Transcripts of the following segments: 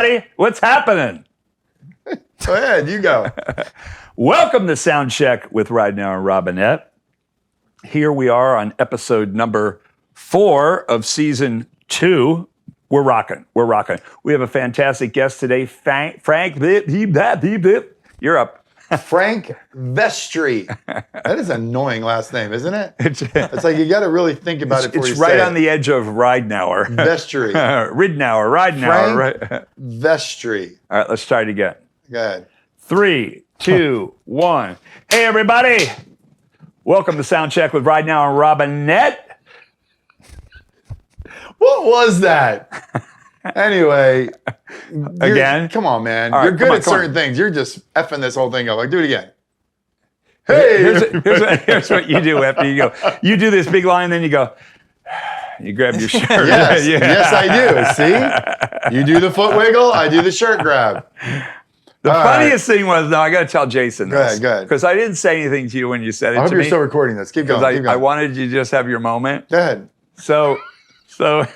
everybody. What's happening? Go ahead, you go. Welcome to Sound Check with Ridenour and Robinette. Here we are on episode number 4 of season 2. We're rocking. We have a fantastic guest today, Frank. You're up. Frank Vestry. That is an annoying last name, isn't it? It's like you got to really think about it before you say it. It's right on the edge of Ridenour. Vestry. Ridenour. Frank Vestry. All right, let's try it again. Go ahead. 3, 2, 1. Hey, everybody. Welcome to Sound Check with Ridenour and Robinette. What was that? Anyway. Again? Come on, man. Right, you're good at certain things. You're just effing this whole thing up. Like, do it again. Hey! Here's what you do after you go. You do this big line, then you go, you grab your shirt. Yes, yes, I do. See? You do the foot wiggle, I do the shirt grab. The funniest thing was, I got to tell Jason this. Go ahead. Because I didn't say anything to you when you said it to me. I hope you're still recording this. Keep going. Because I wanted you to just have your moment. Go ahead. So why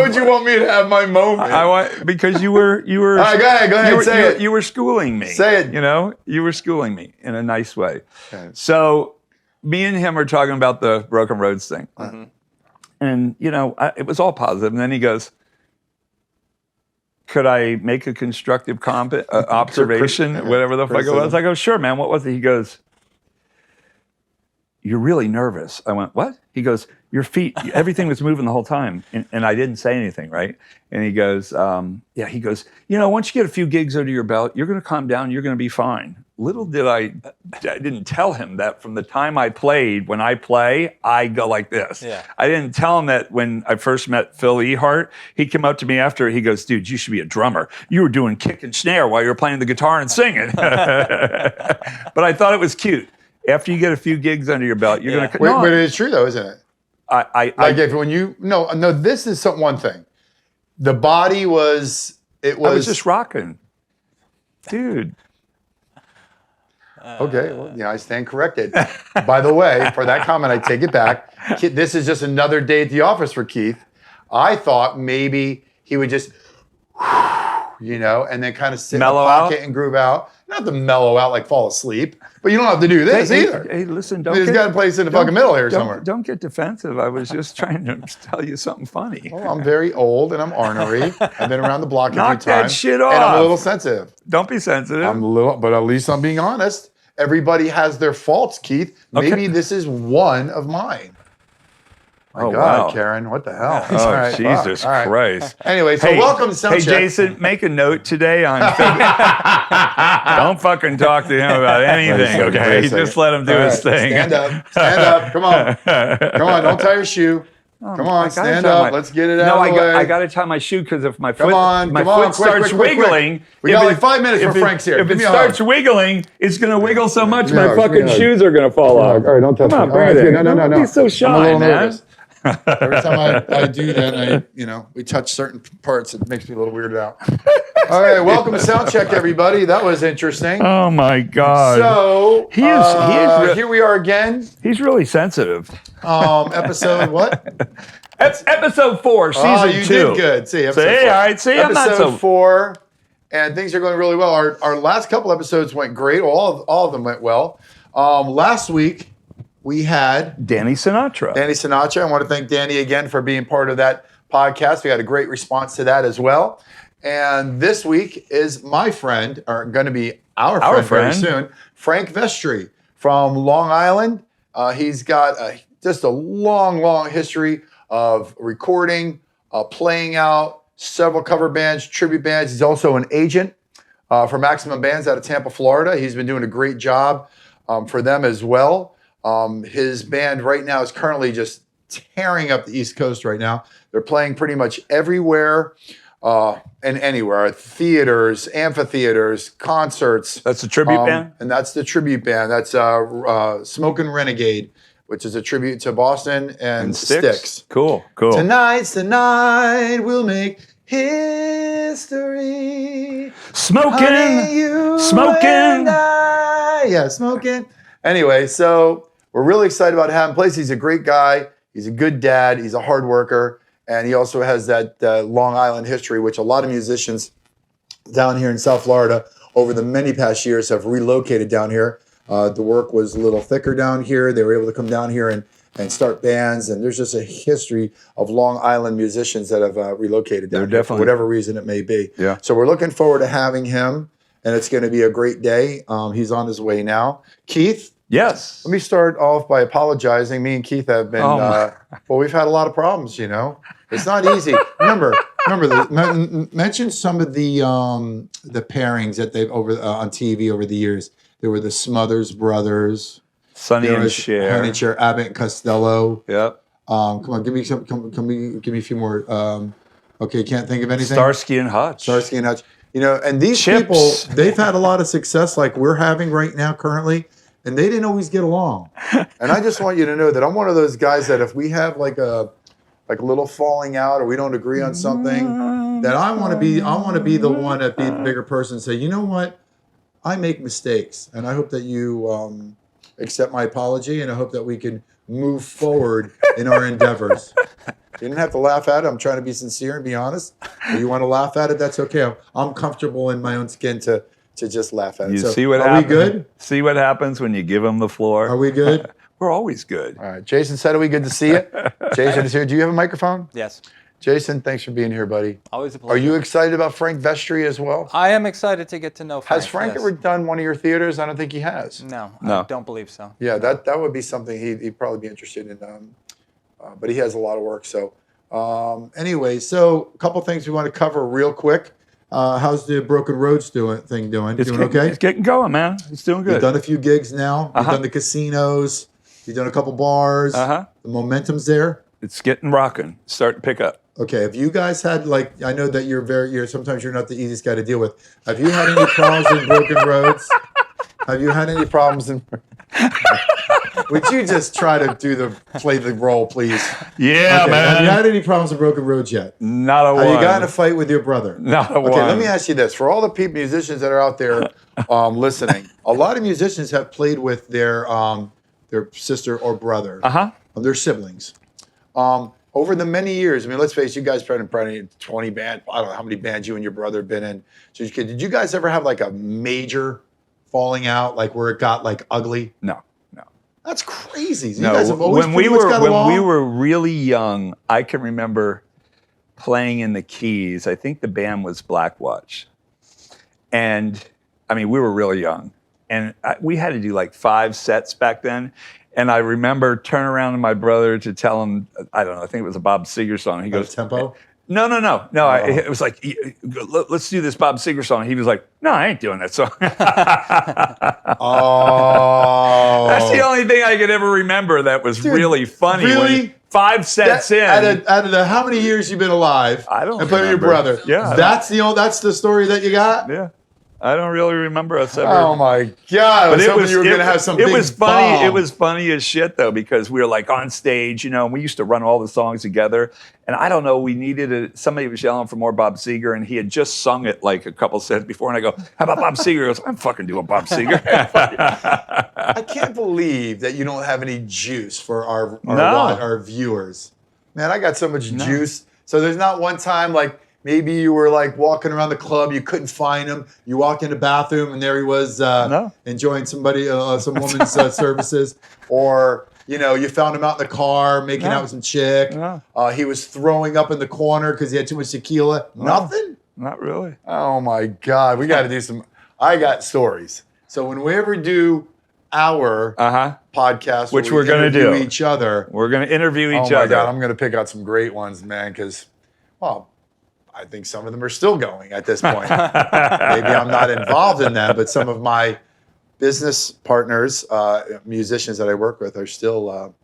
would you want me to have my moment? Because you were. All right, go ahead. Say it. You were schooling me. Say it. You know, you were schooling me in a nice way. Okay. So me and him are talking about the Broken Roads thing, and it was all positive. And then he goes, could I make a constructive observation, whatever the fuck it was? I go, sure, man. What was it? He goes, you're really nervous. I went, what? He goes, your feet, everything was moving the whole time. And I didn't say anything, right? And he goes, he goes, once you get a few gigs under your belt, you're going to calm down, you're going to be fine. Little did I didn't tell him that from the time I played, when I play, I go like this. Yeah. I didn't tell him that when I first met Phil Ehart, he came up to me after, he goes, dude, you should be a drummer. You were doing kick and snare while you were playing the guitar and singing. But I thought it was cute. After you get a few gigs under your belt, you're going to... But it's true though, isn't it? No, this is one thing. The body was... I was just rocking. Dude. Okay, well, I stand corrected. By the way, for that comment, I take it back. This is just another day at the office for Keith. I thought maybe he would just, and then kind of sit mellow in the pocket out? And groove out. Not to mellow out like fall asleep, but you don't have to do this either. Hey, listen, He's got a place in the fucking middle here somewhere. Don't get defensive. I was just trying to tell you something funny. Well, I'm very old and I'm ornery. I've been around the block a few times. Knock that shit off. And I'm a little sensitive. Don't be sensitive. I'm a little, but at least I'm being honest. Everybody has their faults, Keith. Maybe this is one of mine. My God, wow. Karen, what the hell? Oh, right, Jesus Christ. Anyway, so welcome to Sound Check. Hey, Jason, make a note today on... Don't fucking talk to him about anything, okay? Just let him do his thing. Stand up. Come on, don't tie your shoe. Come on, stand up. Let's get it out of the way. I got to tie my shoe because if my foot quick, starts wiggling... We got like 5 minutes for Frank's here. If it starts wiggling, it's going to wiggle so much my fucking shoes are going to fall off. All right, don't touch me. Come on, bring it in. No. Don't be so shy, man. Every time I do that, we touch certain parts, it makes me a little weirded out. All right, welcome to Sound Check, everybody. That was interesting. Oh my God! So he is here we are again. He's really sensitive. Episode what? That's episode 4, season 2. Oh, you did good. See, all right. See, I'm not so... Episode 4, and things are going really well. Our last couple episodes went great. All of them went well. Last week. We had Danny Sinatra. I want to thank Danny again for being part of that podcast. We had a great response to that as well. And this week is my friend, or going to be our friend very soon, Frank Vestry from Long Island. He's got just a long history of recording, playing out several cover bands, tribute bands. He's also an agent for Maximum Bands out of Tampa, Florida. He's been doing a great job for them as well. His band right now is currently just tearing up the East Coast right now. They're playing pretty much everywhere and anywhere. Theaters, amphitheaters, concerts. That's the tribute band? And that's the tribute band. That's Smokin Renegade, which is a tribute to Boston and Styx. Cool. Tonight's the night we'll make history. Smokin'. Yeah, smoking. Anyway, so... We're really excited about having him. Plus, he's a great guy. He's a good dad. He's a hard worker. And he also has that Long Island history, which a lot of musicians down here in South Florida over the many past years have relocated down here. The work was a little thicker down here. They were able to come down here and start bands. And there's just a history of Long Island musicians that have relocated down here for whatever reason it may be. Yeah. So we're looking forward to having him. And it's going to be a great day. He's on his way now. Keith? Yes. Let me start off by apologizing. Me and Keith have been, well, we've had a lot of problems, you know. It's not easy. Remember, mention some of the pairings that they've on TV over the years. There were the Smothers Brothers. Sonny and Cher. Abbott and Costello. Yep. Come on, give me a few more. Okay, can't think of anything. Starsky and Hutch. Starsky and Hutch. You know, and these Chips. people, they've had a lot of success like we're having right now currently, and they didn't always get along. And I just want you to know that I'm one of those guys that if we have like a little falling out or we don't agree on something, that I want to be the one that be the bigger person and say, you know what? I make mistakes, and I hope that you accept my apology, and I hope that we can move forward in our endeavors. You didn't have to laugh at it. I'm trying to be sincere and be honest. If you want to laugh at it, that's okay. I'm comfortable in my own skin to just laugh at it. You so, see what are happens? we good? See what happens when you give them the floor? Are we good? We're always good. All right. Jason said, are we good to see you? Jason is here. Do you have a microphone? Yes. Jason, thanks for being here, buddy. Always a pleasure. Are you excited about Frank Vestry as well? I am excited to get to know Frank. Has Frank yes. ever done one of your theaters? I don't think he has. No, No. I don't believe so. Yeah, that would be something he'd probably be interested in. But he has a lot of work. So anyway, so a couple things we want to cover real quick. How's the Broken Roads doing? It's doing getting, okay? It's getting going, man. It's doing good. You've done a few gigs now. You've done the casinos. You've done a couple bars. The momentum's there. It's getting rocking. It's starting to pick up. Okay, have you guys had, like, I know that you're sometimes you're not the easiest guy to deal with. Have you had any problems in Broken Roads? Have you had any problems in... Would you just try to play the role, please? Yeah, okay. man. Have you had any problems in Broken Roads yet? Not a one. Have you got in a fight with your brother? Not a one. Okay, let me ask you this. For all the musicians that are out there listening, a lot of musicians have played with their sister or brother, their siblings. Over the many years, I mean, let's face it, you guys probably 20 bands. I don't know how many bands you and your brother have been in. So did you guys ever have like a major falling out, like where it got like ugly? No. That's crazy. So No, you guys have always when we got along? were really young, I can remember playing in the Keys. I think the band was Black Watch, and I mean we were really young, and we had to do like 5 sets back then. And I remember turning around to my brother to tell him, I don't know, I think it was a Bob Seger song. He goes, tempo? No. It was like, let's do this Bob Seger song. He was like, no, I ain't doing that song. Oh. That's the only thing I could ever remember that was really funny. Really? 5 sets in. Out of the how many years you've been alive? I don't and playing with your remember. brother. Yeah. That's the story that you got? Yeah. I don't really remember us ever. Oh my God! But you were going to have some. It was funny. bomb. It was funny as shit though, because we were like on stage, and we used to run all the songs together. And I don't know, we needed somebody was yelling for more Bob Seger, and he had just sung it like a couple sets before. And I go, "How about Bob Seger?" He goes, "I'm fucking doing Bob Seger." I can't believe that you don't have any juice for our viewers. Man, I got so much juice. So there's not one time like. Maybe you were like walking around the club, you couldn't find him. You walked in the bathroom and there he was enjoying some woman's services. Or, you found him out in the car making out with some chick. No. He was throwing up in the corner because he had too much tequila. No. Nothing? Not really. Oh my God. We got to do I got stories. So when we ever do our podcast, which we're going to do each other. We're going to interview each other. Oh my God, I'm going to pick out some great ones, man, because, I think some of them are still going at this point. Maybe I'm not involved in them, but some of my business partners, musicians that I work with, are still,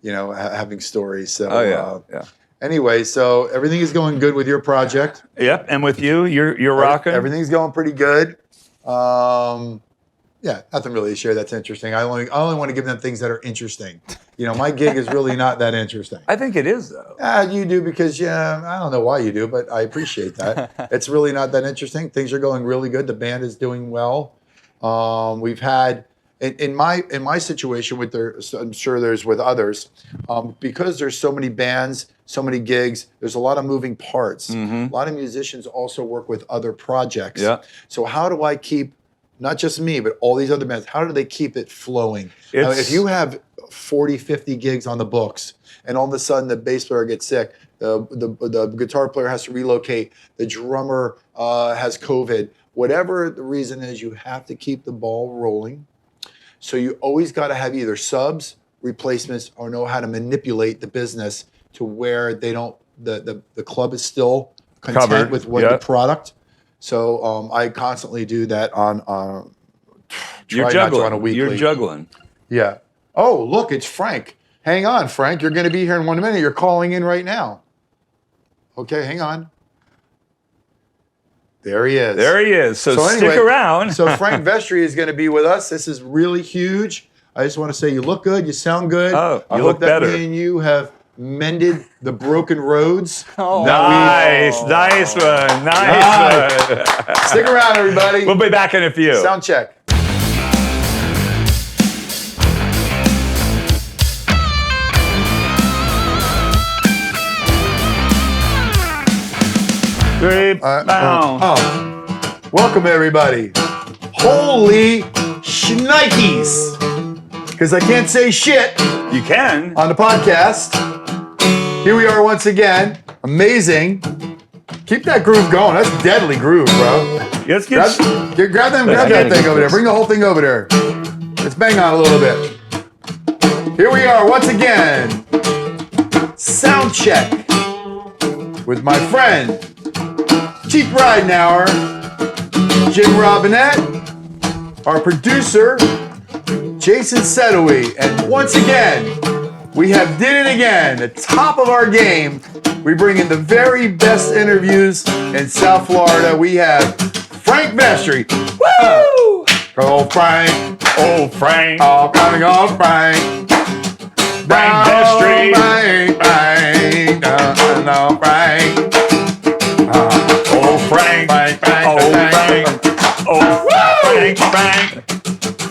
having stories. So, Anyway, so everything is going good with your project. Yep, and with you, you're rocking. Everything's going pretty good. Yeah, nothing really to share that's interesting. I only want to give them things that are interesting. My gig is really not that interesting. I think it is, though. You do because, I don't know why you do, but I appreciate that. It's really not that interesting. Things are going really good. The band is doing well. We've had, in my situation, I'm sure there's with others, because there's so many bands so many gigs. There's a lot of moving parts. A lot of musicians also work with other projects. Yeah. So how do I keep, not just me, but all these other bands, how do they keep it flowing? Now, if you have 40, 50 gigs on the books, and all of a sudden the bass player gets sick, the guitar player has to relocate, the drummer has COVID, whatever the reason is, you have to keep the ball rolling. So you always got to have either subs, replacements, or know how to manipulate the business to where they don't, the club is still content Covered. with what the product. So I constantly do that on You're try not to on a juggling. weekly. You're juggling. Yeah. Oh, look, it's Frank. Hang on, Frank. You're going to be here in 1 minute. You're calling in right now. Okay, hang on. There he is. There he is. So anyway, stick around. So Frank Vestry is going to be with us. This is really huge. I just want to say you look good. You sound good. Oh, I you hope look that better. me and you have mended the broken roads. Oh, Nice one. Nice one. Stick around, everybody. We'll be back in a few. Sound check. Welcome, everybody. Holy shnikes. Because I can't say shit You can. on the podcast. Here we are once again. Amazing. Keep that groove going. That's deadly groove, bro. Let's Grab that thing over there. Bring the whole thing over there. Let's bang on a little bit. Here we are once again. Sound check with my friend, Chief Ridenour, Jim Robinette, our producer, Jason Sedowy, and once again, we have did it again. The top of our game. We bring in the very best interviews in South Florida. We have Frank Vestry. Woo! Oh, Frank. Oh, Frank. Oh, coming on, Frank. Frank Vestry. Frank, Frank. No, Frank. Oh, Frank. Frank, Frank, Oh, Frank. Frank. Oh, Frank.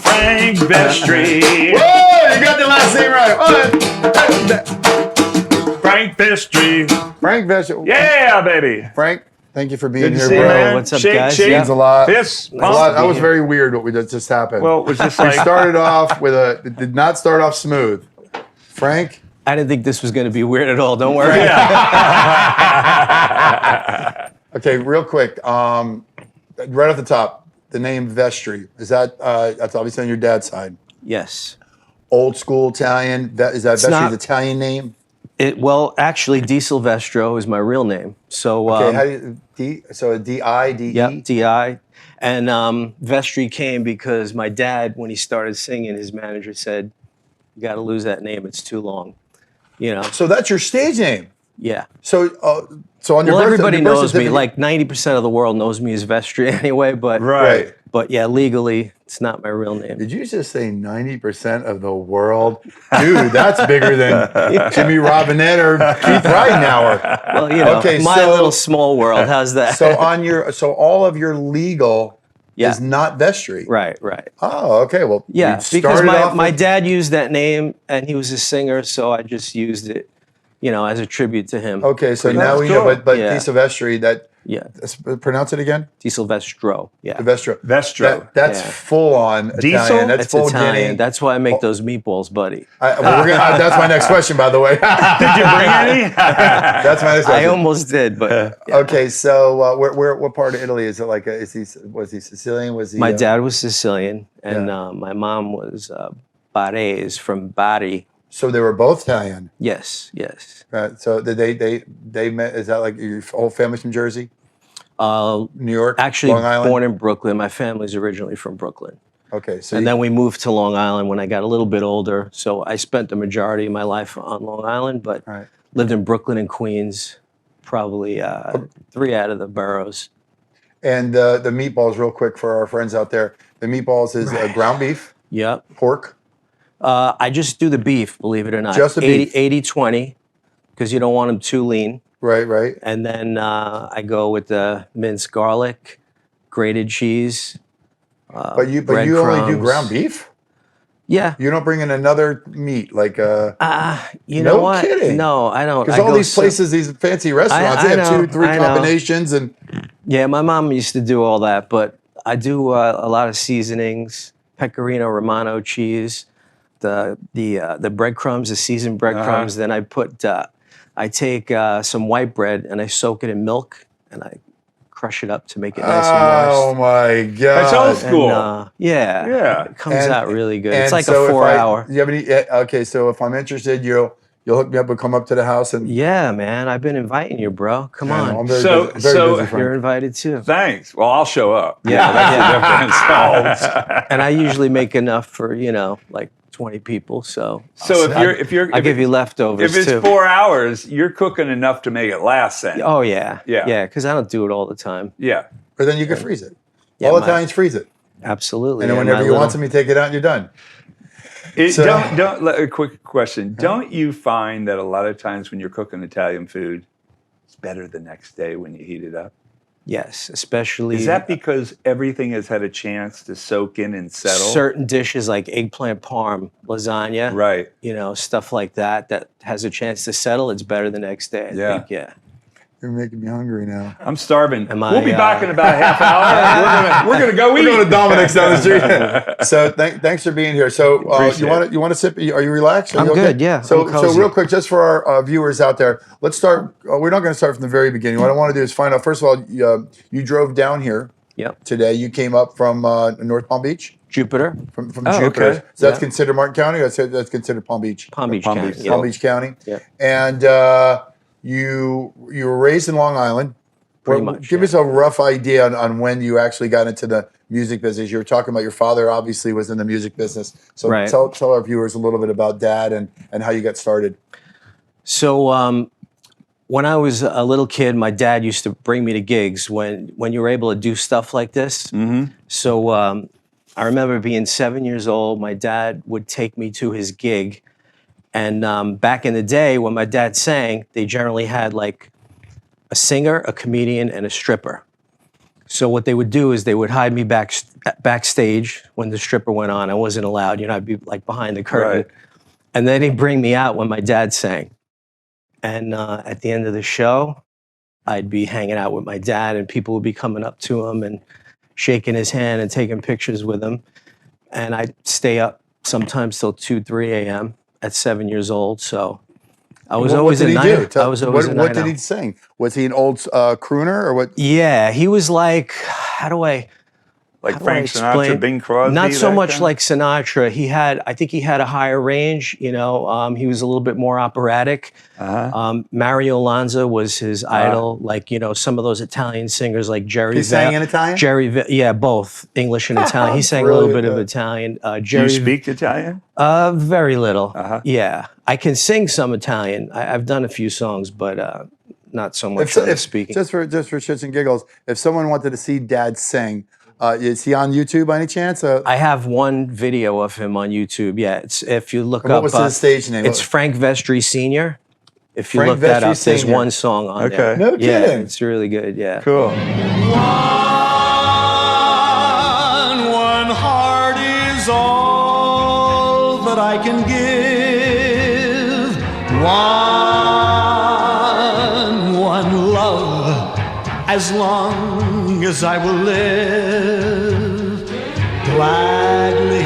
Frank Vestry. Whoa, you got the last name right. Frank Vestry. Frank Vestry. Yeah, baby. Frank, thank you for being Good to here, see you, bro. man. What's up, Shake, guys? shake. Yeah. Means a lot. Fist A lot. pump. That was very weird what we just happened. Well, it was just we like started off with it did not start off smooth. Frank, I didn't think this was going to be weird at all. Don't worry. okay, real quick, right off the top, the name Vestry, is that, that's obviously on your dad's side. Yes. Old school Italian, is that Vestry's not- Italian name? Well, actually, Di Silvestro is my real name. So, Okay, how do you, D-I-D-E? yep, D-I. And Vestry came because my dad, when he started singing, his manager said, "You got to lose that name. It's too long." You know. So that's your stage name. Yeah. So on your Well, birth, everybody your birth knows me. certificate- Like 90% of the world knows me as Vestry anyway. But right. But yeah, legally, it's not my real name. Did you just say 90% of the world? Dude, that's bigger than Jimmy Robinette or Keith Ridenour. Well, you know, Okay, my so- little small world. How's that? So all of your legal Yeah. is not Vestry. Right. Right. Oh, okay. Well, Yeah, you because started off my with- dad used that name and he was a singer, so I just used it, you know, as a tribute to him. Okay, so Pretty now much. we know, but Yeah. Di Silvestri, that Yeah, pronounce it again. Di Silvestro. Yeah, Vestro. Vestro. That's Yeah. full on Diesel? Italian. That's it's full Italian. Guinea. That's why I make those meatballs, buddy. That's my next question, by the way. Did you bring any? That's my next I question. almost did, but yeah. Okay, so what part of Italy is it? Like, was he Sicilian? Was he? My dad was Sicilian, and Yeah. my mom was Barese from Bari. So they were both Italian. Yes, yes. So did they met? Is that like your whole family's from Jersey, New York, Actually, Long Island? born in Brooklyn. My family's originally from Brooklyn. Okay, so And then we moved to Long Island when I got a little bit older. So I spent the majority of my life on Long Island, but Right. lived in Brooklyn and Queens, probably 3 out of the boroughs. and the meatballs, real quick for our friends out there. The meatballs is ground beef, Yep. pork. I just do the beef, believe it or not. Just the beef. 80-20, because you don't want them too lean. Right. And then I go with the minced garlic, grated cheese. But you only do breadcrumbs. ground beef. Yeah. You don't bring in another meat like You know no what? kidding. No, I don't. because I all go these places, these fancy restaurants, I they have know, 2-3 I know. combinations, and Yeah, my mom used to do all that, but I do a lot of seasonings, pecorino romano cheese, the breadcrumbs, the seasoned breadcrumbs. Then I take some white bread and I soak it in milk and I crush it up to make it nice and oh moist. my god, That's old school. And, yeah, Yeah. it comes And- out really good. It's and like so a if 4-hour. Do you have any? Okay, so if I'm interested, you'll hook me up and come up to the house and. Yeah, man, I've been inviting you, bro. Come I know, on, I'm very So- busy, very so busy, Frank. you're invited too. Thanks. Well, I'll show up. Yeah, That's the difference. And I usually make enough for like 20 people. So So if you're I'll give you leftovers if it's too. 4 hours, you're cooking enough to make it last. Then. Oh yeah, Yeah. yeah. Because I don't do it all the time. Yeah. But then you can freeze it. Yeah, All my- Italians freeze it, Absolutely. and then yeah, whenever my you want little- some, you take it out and you're done. It, So- don't. A quick question. Don't you find that a lot of times when you're cooking Italian food, it's better the next day when you heat it up? Yes, especially Is that because everything has had a chance to soak in and settle? certain dishes like eggplant parm, lasagna, Right. Stuff like that has a chance to settle. It's better the next day. I Yeah. think, yeah. You're making me hungry now. I'm starving. Am I, We'll be back in about a half hour. We're gonna go eat. We're going to Dominic's down the street. So thanks for being here. So Appreciate you want to sip? Are you relaxed? Are I'm you okay? good, yeah. So I'm cozy. real quick, just for our viewers out there, let's start. We're not going to start from the very beginning. What I want to do is find out. First of all, you drove down here Yep. today. You came up from North Palm Beach, Jupiter, from Oh, Jupiter. okay. So that's Yeah. considered Martin County. Or that's considered Palm Beach. Palm Beach Palm County. Beach. yeah. Palm Beach County. Yeah. And you were raised in Long Island. Pretty much, Give yeah. us a rough idea on when you actually got into the music business. You were talking about your father obviously was in the music business. So Right. tell our viewers a little bit about Dad and how you got started. So when I was a little kid, my dad used to bring me to gigs when you were able to do stuff like this. Mm-hmm. So I remember being 7 years old. My dad would take me to his gig. And back in the day when my dad sang, they generally had like a singer, a comedian, and a stripper. So what they would do is they would hide me backstage when the stripper went on. I wasn't allowed, I'd be like behind the curtain. Right. And then he'd bring me out when my dad sang. And at the end of the show, I'd be hanging out with my dad and people would be coming up to him and shaking his hand and taking pictures with him. And I'd stay up sometimes till 2, 3 a.m. at 7 years old. So I was always a night. I was always a What night did owl. he sing? Was he an old crooner or what? Yeah, he was like, how do I Frank Sinatra, explain? Bing Crosby. Not so that much kind? like Sinatra. I think he had a higher range. He was a little bit more operatic. Mario Lanza was his idol. Like some of those Italian singers, like Jerry. He sang in Italian? Yeah, both English and Italian. He sang a little bit of Brilliant. Italian. Do Jerry, you speak Italian? very little. Uh-huh. Yeah, I can sing some Italian. I've done a few songs, but not so much on the speaking. Just for shits and giggles, if someone wanted to see Dad sing, is he on YouTube by any chance? I have one video of him on YouTube. Yeah, it's if you look What up. was his stage name? It's Frank Vestry Senior. If you Frank look that Vestry up, there's Senior. one song on Okay. there. No Yeah, kidding. it's really good. Yeah. Cool. One heart is all that I can give. One love, as long as I will live. Gladly,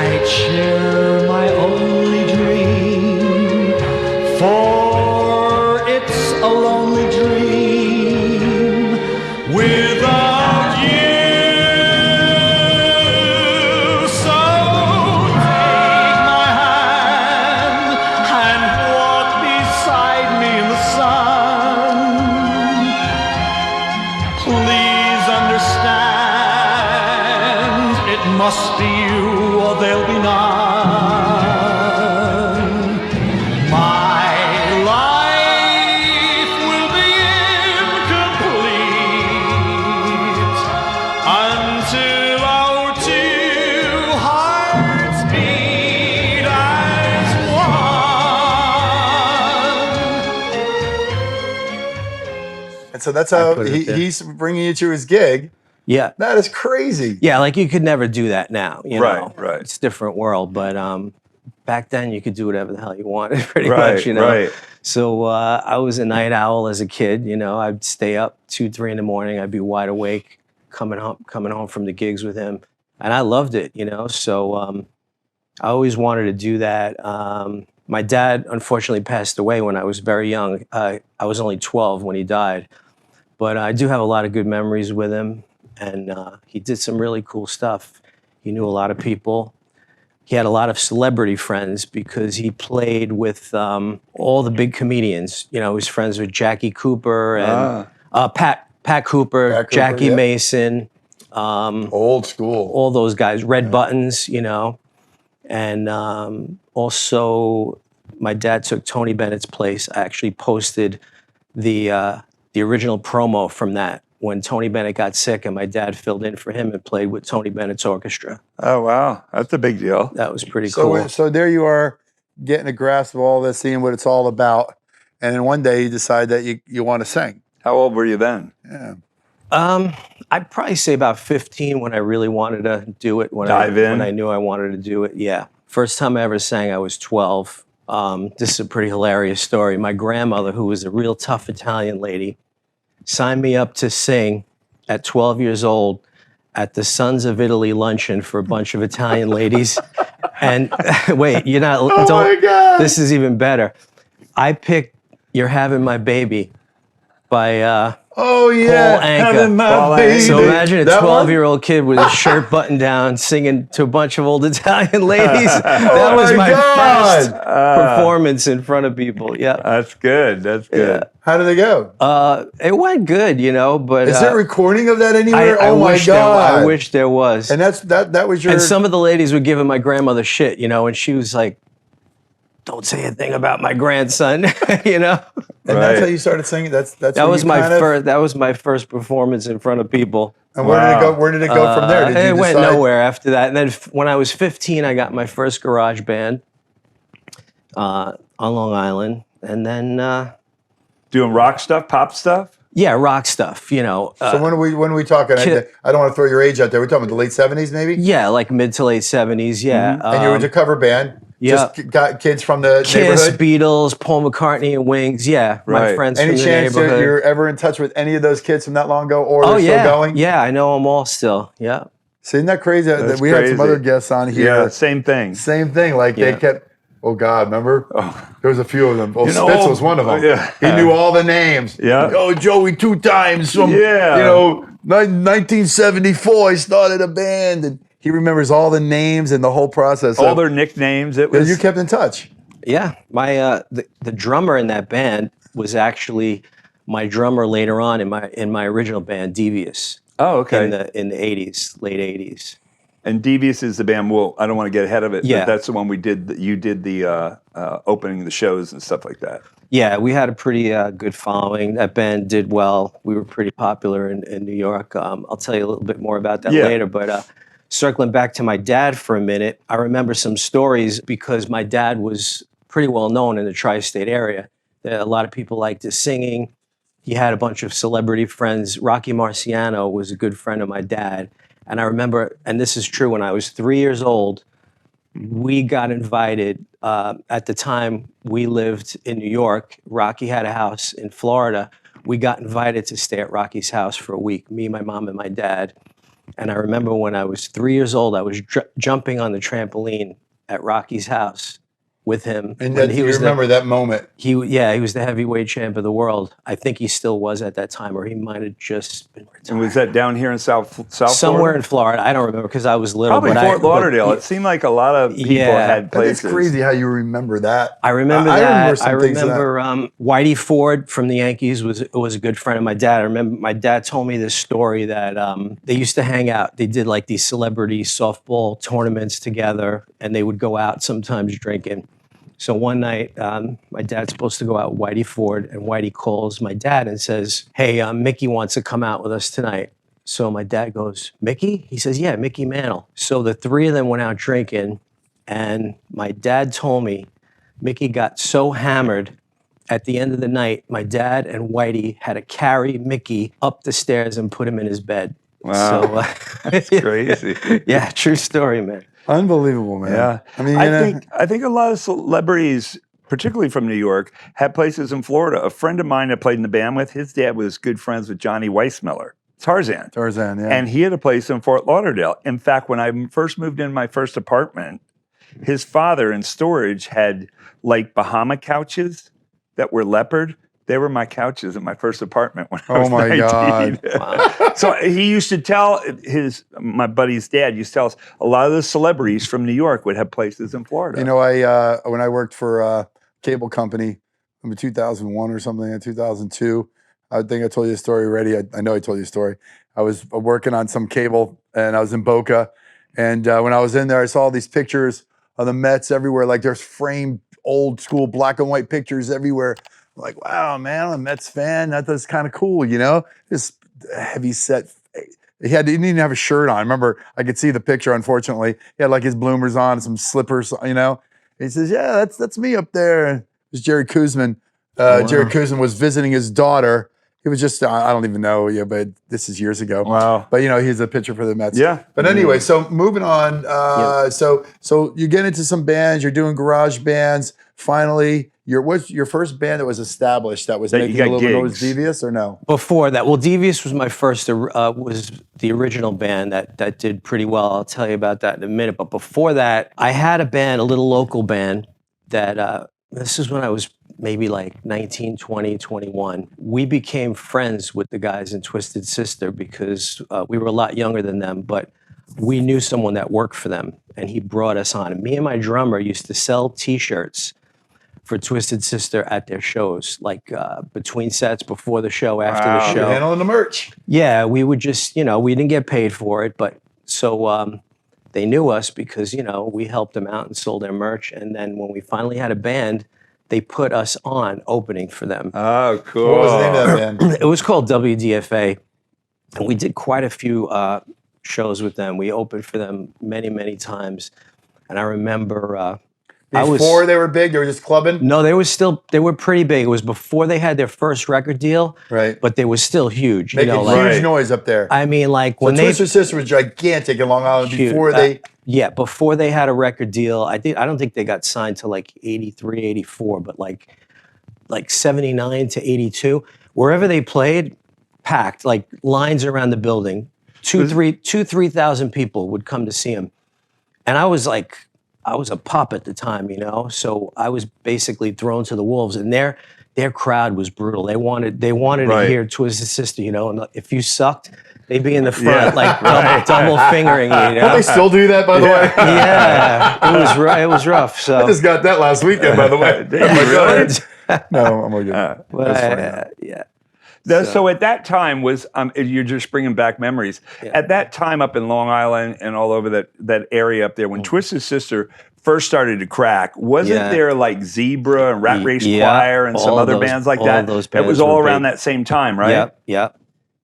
I'd share my only dream, for it's a lonely dream without you. So take my hand and walk beside me in the sun. Please understand, it must be you or there'll be none. My life will be incomplete until our two hearts beat as one. And so that's how put it there. he's bringing you to his gig. Yeah. That is crazy. Yeah, like you could never do that now. You Right, know? right. It's a different world, but back then you could do whatever the hell you wanted, pretty Right, much. You know. right. So I was a night owl as a kid. You know, I'd stay up 2, 3 in the morning. I'd be wide awake, coming home from the gigs with him, and I loved it. You know, so I always wanted to do that. My dad unfortunately passed away when I was very young. I was only 12 when he died, but I do have a lot of good memories with him. And he did some really cool stuff. He knew a lot of people. He had a lot of celebrity friends because he played with all the big comedians. You know, he was friends with Jackie Cooper and Pat Cooper, Jackie yeah. Mason. Old school. All those guys, Red Buttons, you know. And also, my dad took Tony Bennett's place. I actually posted the original promo from that when Tony Bennett got sick, and my dad filled in for him and played with Tony Bennett's orchestra. Oh, wow. That's a big deal. That was pretty cool. So there you are, getting a grasp of all this, seeing what it's all about. And then one day you decide that you want to sing. How old were you then? Yeah. I'd probably say about 15 when I really wanted to do it. When I knew I wanted to do it, yeah. First time I ever sang, I was 12. This is a pretty hilarious story. My grandmother, who was a real tough Italian lady, signed me up to sing at 12 years old at the Sons of Italy luncheon for a bunch of Italian ladies. And wait, you're not, my God. This is even better. I picked You're Having My Baby by Oh yeah, Paul Anka. Having my baby. So imagine a That one? 12-year-old kid with his shirt buttoned down singing to a bunch of old Italian ladies. That was my God. first performance in front of people. Yeah. That's good. That's good. How did it go? It went good, you know, but Is there a recording of that anywhere? I Oh my wish God! I wish there was. And that was your. And some of the ladies were giving my grandmother shit, you know, and she was like, "Don't say a thing about my grandson," you know. And that's how you started singing. That was my first. That was my first performance in front of people. And where did it go? Where did it go from there? Did you it went decide? nowhere after that. And then when I was 15, I got my first garage band on Long Island, and then Doing rock stuff, pop stuff? yeah, rock stuff. You know. So when are we talking? I don't want to throw your age out there. We're talking about the late 70s, maybe. yeah, like mid to late 70s. Yeah. And you were a cover band. yeah. Just got kids from the Kiss, neighborhood. Beatles, Paul McCartney, and Wings. Yeah, my Right. friends Any from the chance that neighborhood. you're ever in touch with any of those kids from that long ago, or Oh they're yeah, still going? yeah, I know them all still. Yeah. So isn't that crazy? That That's we had some crazy. other guests on here. Yeah, same thing. Same thing. Like they Yeah. kept. Oh God, remember? There was a few of them. Well, You know, Spitz was one of them. yeah. He knew all the names. Yeah. Oh, Joey, 2 times from Yeah. 1974. I started a band, and he remembers all the names and the whole process. All their nicknames. It was you kept in touch. Yeah, my the drummer in that band was actually my drummer later on in my original band, Devious. Oh, okay. In the 80s, late 80s. And Devious is the band. Well, I don't want to get ahead of it, Yeah. but that's the one we did. You did the opening of the shows and stuff like that. Yeah, we had a pretty good following. That band did well. We were pretty popular in New York. I'll tell you a little bit more about that Yeah. later. But circling back to my dad for a minute, I remember some stories because my dad was pretty well known in the tri-state area. A lot of people liked his singing. He had a bunch of celebrity friends. Rocky Marciano was a good friend of my dad. And I remember, and this is true, when I was 3 years old, we got invited. At the time, we lived in New York. Rocky had a house in Florida. We got invited to stay at Rocky's house for a week, me, my mom, and my dad. And I remember when I was 3 years old, I was jumping on the trampoline at Rocky's house with him. And when that, you remember that moment. He was the heavyweight champ of the world. I think he still was at that time, or he might have just been retired. And was that down here in South Somewhere Florida? in Florida. I don't remember because I was little. Probably but Fort Lauderdale. It seemed like a lot of people Yeah. had It's places. crazy how you remember that. I remember I that. remember some I things of that. remember Whitey Ford from the Yankees was a good friend of my dad. I remember my dad told me this story that they used to hang out. They did like these celebrity softball tournaments together, and they would go out sometimes drinking. So one night, my dad's supposed to go out with Whitey Ford, and Whitey calls my dad and says, "Hey, Mickey wants to come out with us tonight." So my dad goes, "Mickey?" He says, "Yeah, Mickey Mantle." So the three of them went out drinking, and my dad told me Mickey got so hammered at the end of the night, my dad and Whitey had to carry Mickey up the stairs and put him in his bed. Wow. So That's crazy. yeah, true story, man. Unbelievable, man. Yeah. I mean, I think a lot of celebrities, particularly from New York, had places in Florida. A friend of mine I played in the band with, his dad was good friends with Johnny Weissmuller, Tarzan. Tarzan, yeah. And he had a place in Fort Lauderdale. In fact, when I first moved in my first apartment, his father in storage had like Bahama couches that were leopard. They were my couches in my first apartment when I was 19. God. Wow. So he used to tell my buddy's dad used to tell us a lot of the celebrities from New York would have places in Florida. You know, when I worked for a cable company in 2001 or something, in 2002, I think I told you the story already. I know I told you the story. I was working on some cable, and I was in Boca. And when I was in there, I saw these pictures of the Mets everywhere. Like there's framed old school black and white pictures everywhere. I'm like, wow, man, I'm a Mets fan. That's kind of cool, you know? This heavy set. He didn't even have a shirt on. I remember I could see the picture, unfortunately. He had like his bloomers on, some slippers, you know? And he says, yeah, that's me up there. It was Jerry Kuzman. Wow. Jerry Kuzman was visiting his daughter. He was just, I don't even know, yeah, but this is years ago. Wow. But, you know, he's a pitcher for the Mets. Yeah. But anyway, so moving on. So you get into some bands, you're doing garage bands. Finally, what's your first band that was established that was That you making got a little bit gigs? of Devious or no? Before that, well, Devious was my first, was the original band that did pretty well. I'll tell you about that in a minute. But before that, I had a band, a little local band that, this is when I was maybe like 19, 20, 21. We became friends with the guys in Twisted Sister because we were a lot younger than them, but we knew someone that worked for them, and he brought us on. And me and my drummer used to sell T-shirts for Twisted Sister at their shows, like between sets, before the show, after the You're show. handling the merch. Yeah, we would just, you know, we didn't get paid for it, but so they knew us because, you know, we helped them out and sold their merch. And then when we finally had a band, they put us on opening for them. Oh, cool. What was the name of that band? It was called WDFA, and we did quite a few shows with them. We opened for them many, many times. And I remember Before they were big, they were just clubbing? No, they were pretty big. It was before they had their first record deal, Right. but they were still huge. Making you know, huge like, Right. noise up there. I mean, like So when they Twisted Sister was gigantic in Long Island Huge. before they... Yeah, before they had a record deal. I don't think they got signed to like 83, 84, but like 79 to 82, wherever they played, packed, like lines around the building. 3,000 people would come to see them. And I was a pup at the time, you know, so I was basically thrown to the wolves, and their crowd was brutal. They wanted Right. to hear Twisted Sister, you know, and if you sucked, they'd be in the front, Yeah. like double fingering you, you know? Don't they still do that, by the way? Yeah, it was rough. So I just got that last weekend, by the way. Did Oh my you God. really? No, I'm okay. but That's funny. yeah. So at that time was you're just bringing back memories. Yeah. At that time up in Long Island and all over that area up there, when Twisted Sister first started to crack, wasn't Yeah. there like Zebra and Rat Race Yeah, Choir and some all other those- bands like all that? those It bands was all were around big. that same time, right? Yep.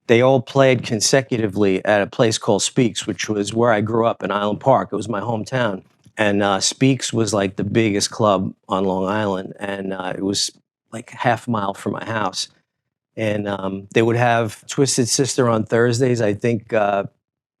They all played consecutively at a place called Speaks, which was where I grew up in Island Park. It was my hometown. And Speaks was like the biggest club on Long Island. And it was like half a mile from my house. And they would have Twisted Sister on Thursdays. I think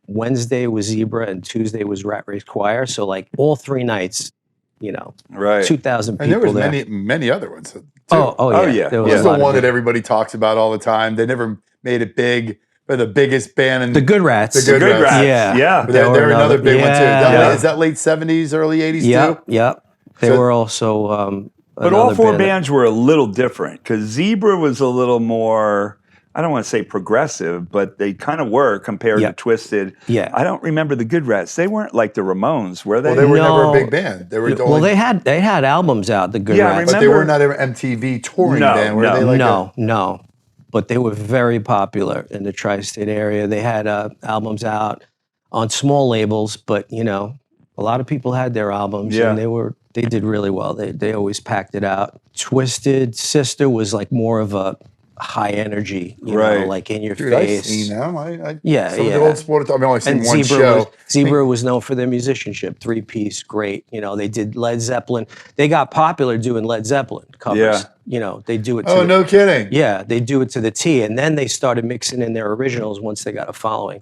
Wednesday was Zebra and Tuesday was Rat Race Choir. So like all 3 nights, you know, Right. 2,000 people And there was there. many other ones, too. Oh, yeah. There was This a is the lot of one big- that everybody talks about all the time. They never made it big. They're the biggest band in The Good Rats. The Good Good Rats. Rats. Yeah. Yeah. But they're They were another big one too. yeah. Is that late 70s, early 80s too? Yep. They So- were also. But all another 4 band that- bands were a little different because Zebra was a little more, I don't want to say progressive, but they kind of were compared Yeah. to Twisted. Yeah. I don't remember the Good Rats. They weren't like the Ramones, were they? Well, they were never a No. big band. They were Well, they had albums out. The Good Yeah, I Rats. but they were remember- not an MTV touring No, band. Were no. they like No. But they were very popular in the tri-state area. They had albums out on small labels, but you know, a lot of people had their albums, Yeah. and they did really well. They always packed it out. Twisted Sister was like more of a high energy, you know, Right. like in your Dude, I've face. seen them. I Yeah, some of yeah. the old sport. I've only seen And one Zebra show. was known for their musicianship, 3-piece, great. You know, they did Led Zeppelin. They got popular doing Led Zeppelin covers. Yeah. You know, they do it to Oh, the, no kidding. yeah, they do it to the T. And then they started mixing in their originals once they got a following.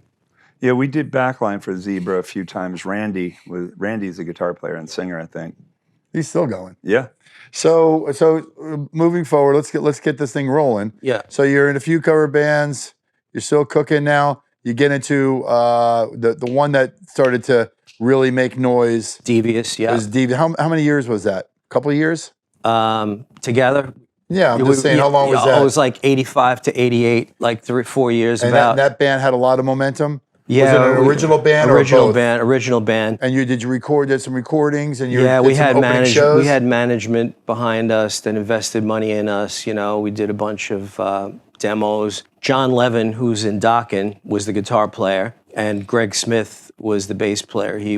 Yeah, we did backline for Zebra a few times. Randy's a guitar player and singer, I think. He's still going. Yeah. So moving forward, let's get this thing rolling. Yeah. So you're in a few cover bands. You're still cooking now. You get into the one that started to really make noise. Devious, yeah. Was Devious. How many years was that? A couple of years? Together. Yeah, I'm just saying. How long was that? It was like 85 to 88, like 3-4 years. And about. that band had a lot of momentum. Yeah, was it an original band original or both? Original band. And did you record? Did some recordings and we had shows? we had management behind us that invested money in us. You know, we did a bunch of demos. John Levin, who's in Dokken, was the guitar player, and Greg Smith was the bass player. He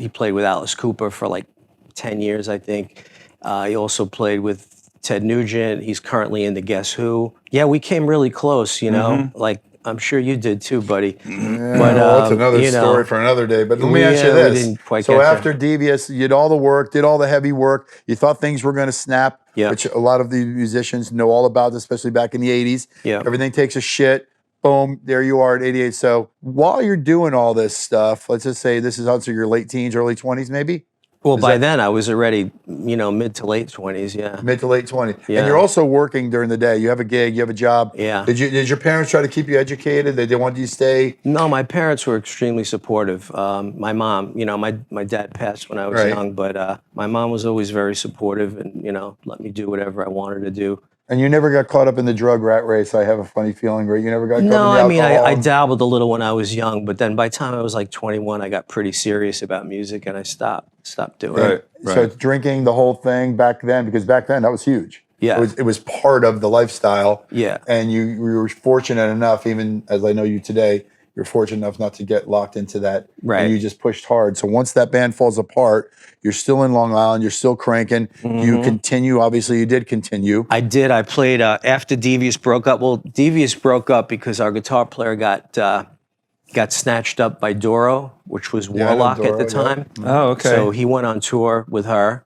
played with Alice Cooper for like 10 years, I think. He also played with Ted Nugent. He's currently in the Guess Who. Yeah, we came really close. You know, like. I'm sure you did too, buddy. Yeah, but that's another story for another day. But let me ask you this. So after Devious, you did all the work, did all the heavy work. You thought things were going to snap, which a lot of the musicians know all about, especially back in the 80s. Yeah. Everything takes a shit. Boom, there you are at 88. So while you're doing all this stuff, let's just say this is also your late teens, early 20s maybe? Well, by then I was already, mid to late 20s, yeah. Mid to late 20s. Yeah. And you're also working during the day. You have a gig, you have a job. Yeah. Did your parents try to keep you educated? They wanted you to stay? No, my parents were extremely supportive. My mom, my dad passed when I was young, but my mom was always very supportive and, let me do whatever I wanted to do. And you never got caught up in the drug rat race, I have a funny feeling, right? You never got caught in the alcohol? No, I mean, I dabbled a little when I was young, but then by the time I was like 21, I got pretty serious about music and I stopped doing it. Right. So drinking the whole thing back then, because back then that was huge. Yeah. It was part of the lifestyle. Yeah. And you were fortunate enough, even as I know you today, you're fortunate enough not to get locked into that. Right. And you just pushed hard. So once that band falls apart, you're still in Long Island, you're still cranking. You continue, obviously you did continue. I did. I played after Devious broke up. Well, Devious broke up because our guitar player got snatched up by Doro, which was Warlock at the time. Oh, okay. So he went on tour with her.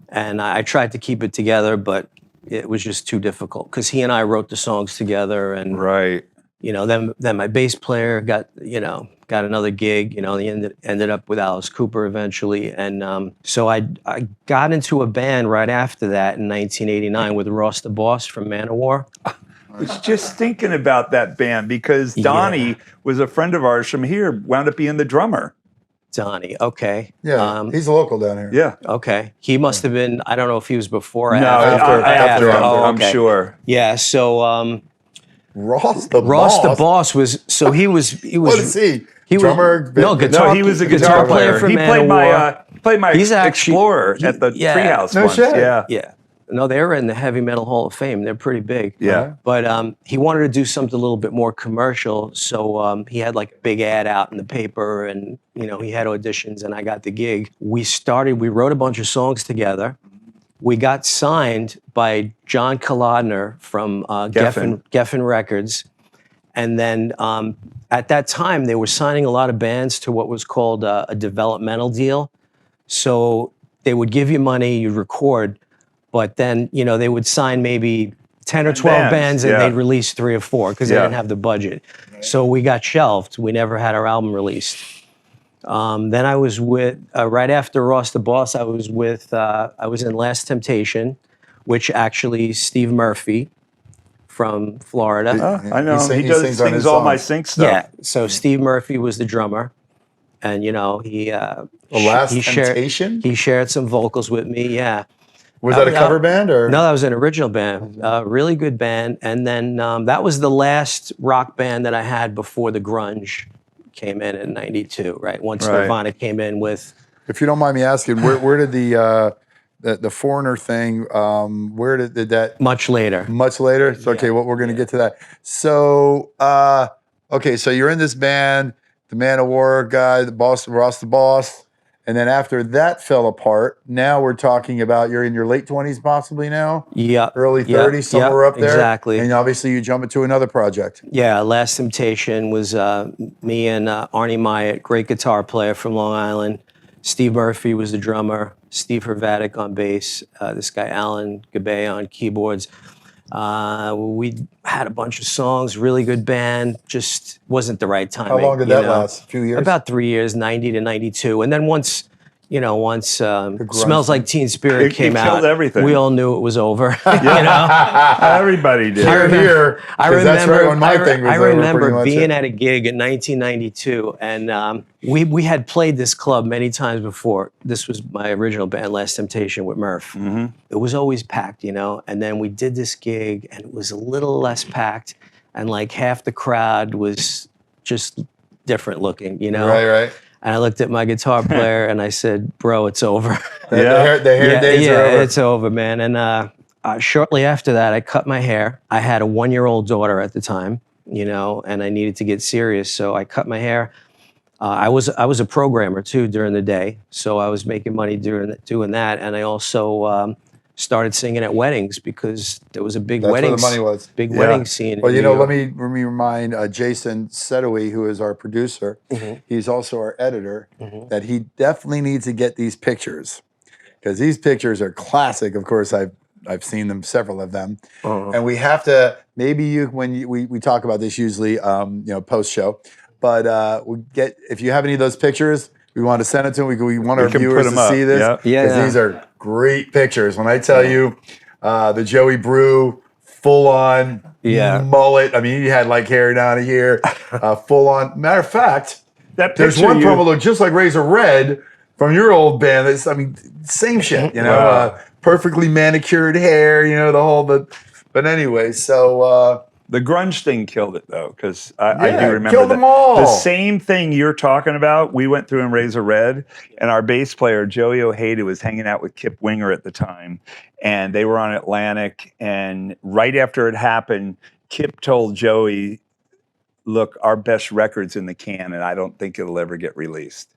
And I tried to keep it together, but it was just too difficult because he and I wrote the songs together. And Right. Then my bass player got another gig. He ended up with Alice Cooper eventually, and so I got into a band right after that in 1989 with Ross the Boss from Manowar. I was just thinking about that band because Donnie was a friend of ours from here, wound up being the drummer. Donnie, okay. Yeah, he's local down here. Yeah. Okay. He must have been, I don't know if he was before or No, after. I'm sure. Yeah, so Ross the Boss was, so he was. What is he? He drummer? guitar. No, he was a guitar player. For he Manowar. played my He's actually- Explorer at the Treehouse No once. shit. Yeah. Yeah. No, they were in the Heavy Metal Hall of Fame. They're pretty big. Yeah. But he wanted to do something a little bit more commercial, so he had like a big ad out in the paper, and he had auditions, and I got the gig. We wrote a bunch of songs together. We got signed by John Kalodner from Geffen Records, and then at that time they were signing a lot of bands to what was called a developmental deal. So they would give you money, you'd record. But then, they would sign maybe 10 or 12 bands and they'd release 3 or 4 because they didn't have the budget. Right. So we got shelved. We never had our album released. Then I was with, right after Ross the Boss, I was in Last Temptation, which actually Steve Murphy from Florida. Oh, I know. He sings all my sync stuff. Yeah. So Steve Murphy was the drummer. And, he Temptation? He shared some vocals with me, yeah. Was that a cover band or? No, that was an original band. Really good band. And then that was the last rock band that I had before the grunge came in '92, right? Once Nirvana came in with. If you don't mind me asking, where did the Foreigner thing? Where did that? Much later. Much later. So okay, well, we're going to get to that. So okay, so you're in this band, the Manowar guy, the boss, Ross the Boss. And then after that fell apart, now we're talking about you're in your late 20s possibly now? Yeah. Early 30s, somewhere up there? Exactly. And obviously you jump into another project. Yeah, Last Temptation was me and Arnie Myatt, great guitar player from Long Island. Steve Murphy was the drummer. Steve Hrvatic on bass. This guy Alan Gabe on keyboards. We had a bunch of songs, really good band, just wasn't the right timing. How long did that last? A few years? About 3 years, 90 to 92. And then once Smells Like Teen Spirit came it out, killed everything. we all knew it was over. You know? Everybody did. I remember, that's right when my thing was I over, pretty remember much being it. at a gig in 1992, and we had played this club many times before. This was my original band, Last Temptation, with Murph. Mm-hmm. It was always packed, you know. And then we did this gig, and it was a little less packed, and like half the crowd was just different looking, you know. Right. And I looked at my guitar player and I said, "Bro, it's over." The hair days are over. It's over, man. And shortly after that, I cut my hair. I had a 1-year-old daughter at the time, you know, and I needed to get serious, so I cut my hair. I was a programmer too during the day, so I was making money doing that, and I also started singing at weddings because there was a big That's wedding where the money was. big wedding scene. Well, in you New know, York. let me remind Jason Sedowy, who is our producer. He's also our editor. That he definitely needs to get these pictures because these pictures are classic. Of course, I've seen them, several of them, and we have to we talk about this usually, post show, but we get if you have any of those pictures. We want to send it to them. We want our can viewers put 'em to up. see this. Yep. Because these are great pictures. When I tell you the Joey Brew full on mullet, I mean, you had like hair down to here, full on. Matter of fact, there's one promo look just like Razor Red from your old band. That's, I mean, same shit, you know, perfectly manicured hair, you know, the whole, but anyway, so. The grunge thing killed it though, because I do remember killed them all. The same thing you're talking about. We went through in Razor Red, and our bass player Joey Ojeda was hanging out with Kip Winger at the time, and they were on Atlantic. And right after it happened, Kip told Joey, "Look, our best record's in the can, and I don't think it'll ever get released."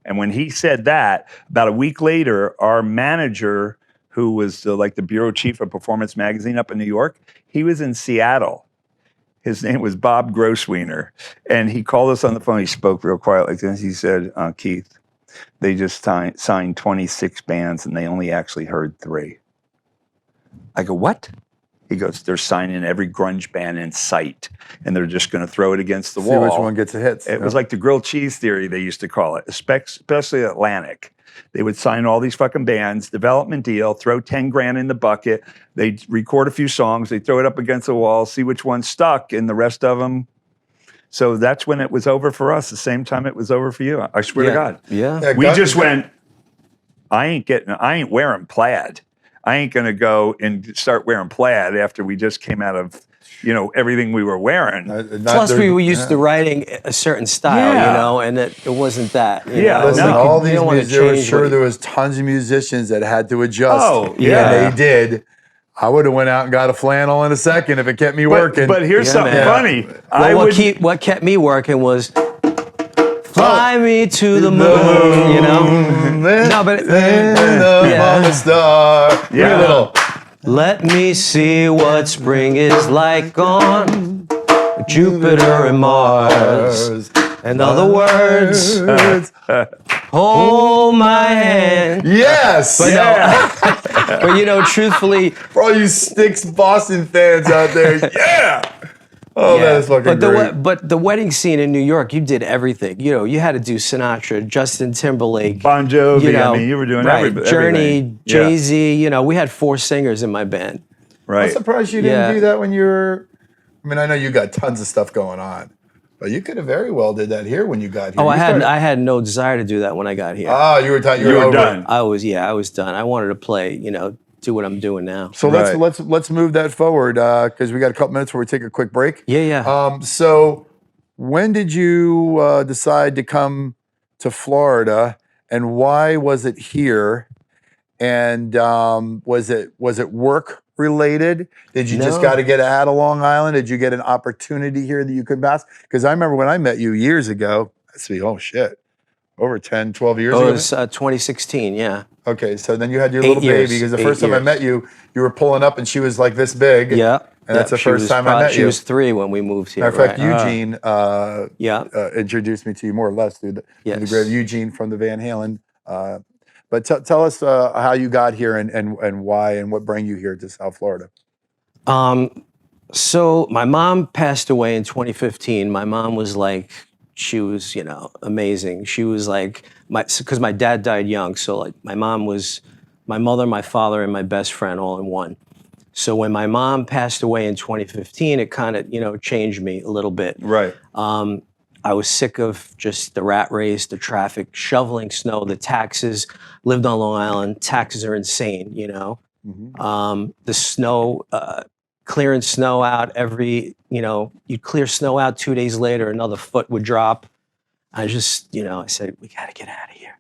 And when he said that, about a week later, our manager, who was like the bureau chief of Performance Magazine up in New York, he was in Seattle. His name was Bob Grosswiener. And he called us on the phone. He spoke real quiet like this. He said, "Keith, they just signed 26 bands and they only actually heard 3. I go, "What?" He goes, "They're signing every grunge band in sight, and they're just going to throw it against the wall. See which one gets the hits." It was like the grilled cheese theory, they used to call it, especially Atlantic. They would sign all these fucking bands, development deal, throw 10 grand in the bucket. They'd record a few songs. They'd throw it up against the wall, see which one stuck, and the rest of them. So that's when it was over for us, the same time it was over for you. I swear to God. Yeah. We just went, I ain't wearing plaid. I ain't going to go and start wearing plaid after we just came out of, everything we were wearing. Plus, we were used to writing a certain style, and it wasn't that. You know? Listen, Like, all you these don't wanna musicians, change sure, what- there was tons of musicians that had to adjust. Oh, yeah. And they did. I would have went out and got a flannel in a second if it kept me working. But here's something man. funny. Well, what kept me working was fly me to the moon, you know? No, but on the star. Yeah. Little. Let me see what spring is like on Jupiter and Mars. In other words, hold my hand. Yes. But truthfully, For all you Styx Boston fans out there, yeah. Oh, that is fucking great. But the wedding scene in New York, you did everything. You had to do Sinatra, Justin Timberlake, Bon Jovi, you were doing everything. Journey, Jay-Z. We had 4 singers in my band. I'm Right. surprised you didn't do that when you were. I mean, I know you got tons of stuff going on, but you could have very well did that here when you got here. Oh, You I had no desire to do that when I got here. Oh, you were done. You were over. done. I was done. I wanted to play, do what I'm doing now. So Right. let's move that forward because we got a couple minutes where we take a quick break. Yeah. So when did you decide to come to Florida, and why was it here? And was it work related? Did you just No. got to get out of Long Island? Did you get an opportunity here that you could pass? Because I remember when I met you years ago. Let's see. Oh shit, over 10, 12 years It ago. was 2016, yeah. Okay, so then you had your 8 little years, baby because the 8 first time I years. met you, you were pulling up and she was like this big. Yeah. And that's the She first was time I met She you. was 3 when we moved here. Matter of fact, right? Eugene introduced me to you more or less through the Yes. great Eugene from the Van Halen. But tell us how you got here and why and what brought you here to South Florida. So my mom passed away in 2015. My mom was like, she was, amazing. She was like, because my dad died young. So like my mom was my mother, my father, and my best friend all in one. So when my mom passed away in 2015, it kind of, changed me a little bit. Right. I was sick of just the rat race, the traffic, shoveling snow, the taxes. Lived on Long Island. Taxes are insane, The snow, clearing snow out you'd clear snow out 2 days later, another foot would drop. I just, I said, we got to get out of here.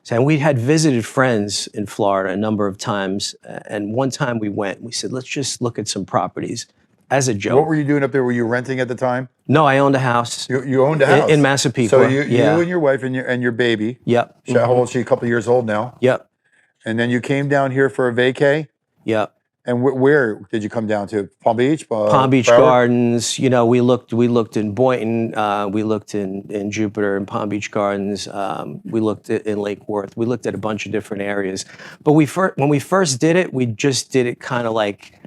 So, and we had visited friends in Florida a number of times. And one time we said, let's just look at some properties as a joke. What were you doing up there? Were you renting at the time? No, I owned a house. You owned a house? In Massapequa. So you and your wife and your baby. Yep. How old is she? A couple of years old now? Yep. And then you came down here for a vacay? Yep. And where did you come down to? Palm Beach? Palm Beach Broward? Gardens. We looked in Boynton. We looked in Jupiter and Palm Beach Gardens. We looked in Lake Worth. We looked at a bunch of different areas. But when we first did it, we just did it kind of like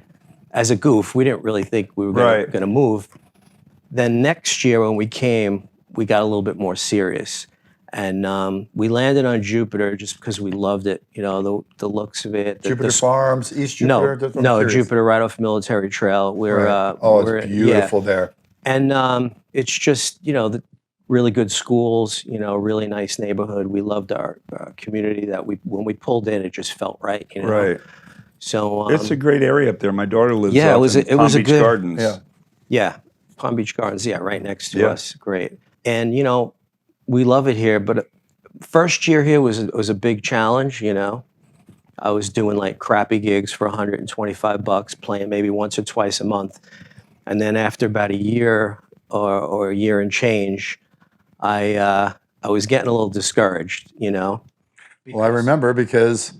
as a goof. We didn't really think we were going to move. Then next year when we came, we got a little bit more serious. And we landed on Jupiter just because we loved it, the looks of it. Jupiter Farms, East Jupiter? No, Jupiter right off Military Trail. It's beautiful there. And it's just, the really good schools, really nice neighborhood. We loved our community that when we pulled in, it just felt right, Right. So it's a great area up there. My daughter lives it in was Palm a Beach good Gardens. Yeah, Palm Beach Gardens. Yeah, right next to us. Great. And we love it here. But first year here was a big challenge. I was doing like crappy gigs for $125, playing maybe once or twice a month. And then after about a year or a year and change, I was getting a little discouraged. Well, I remember because.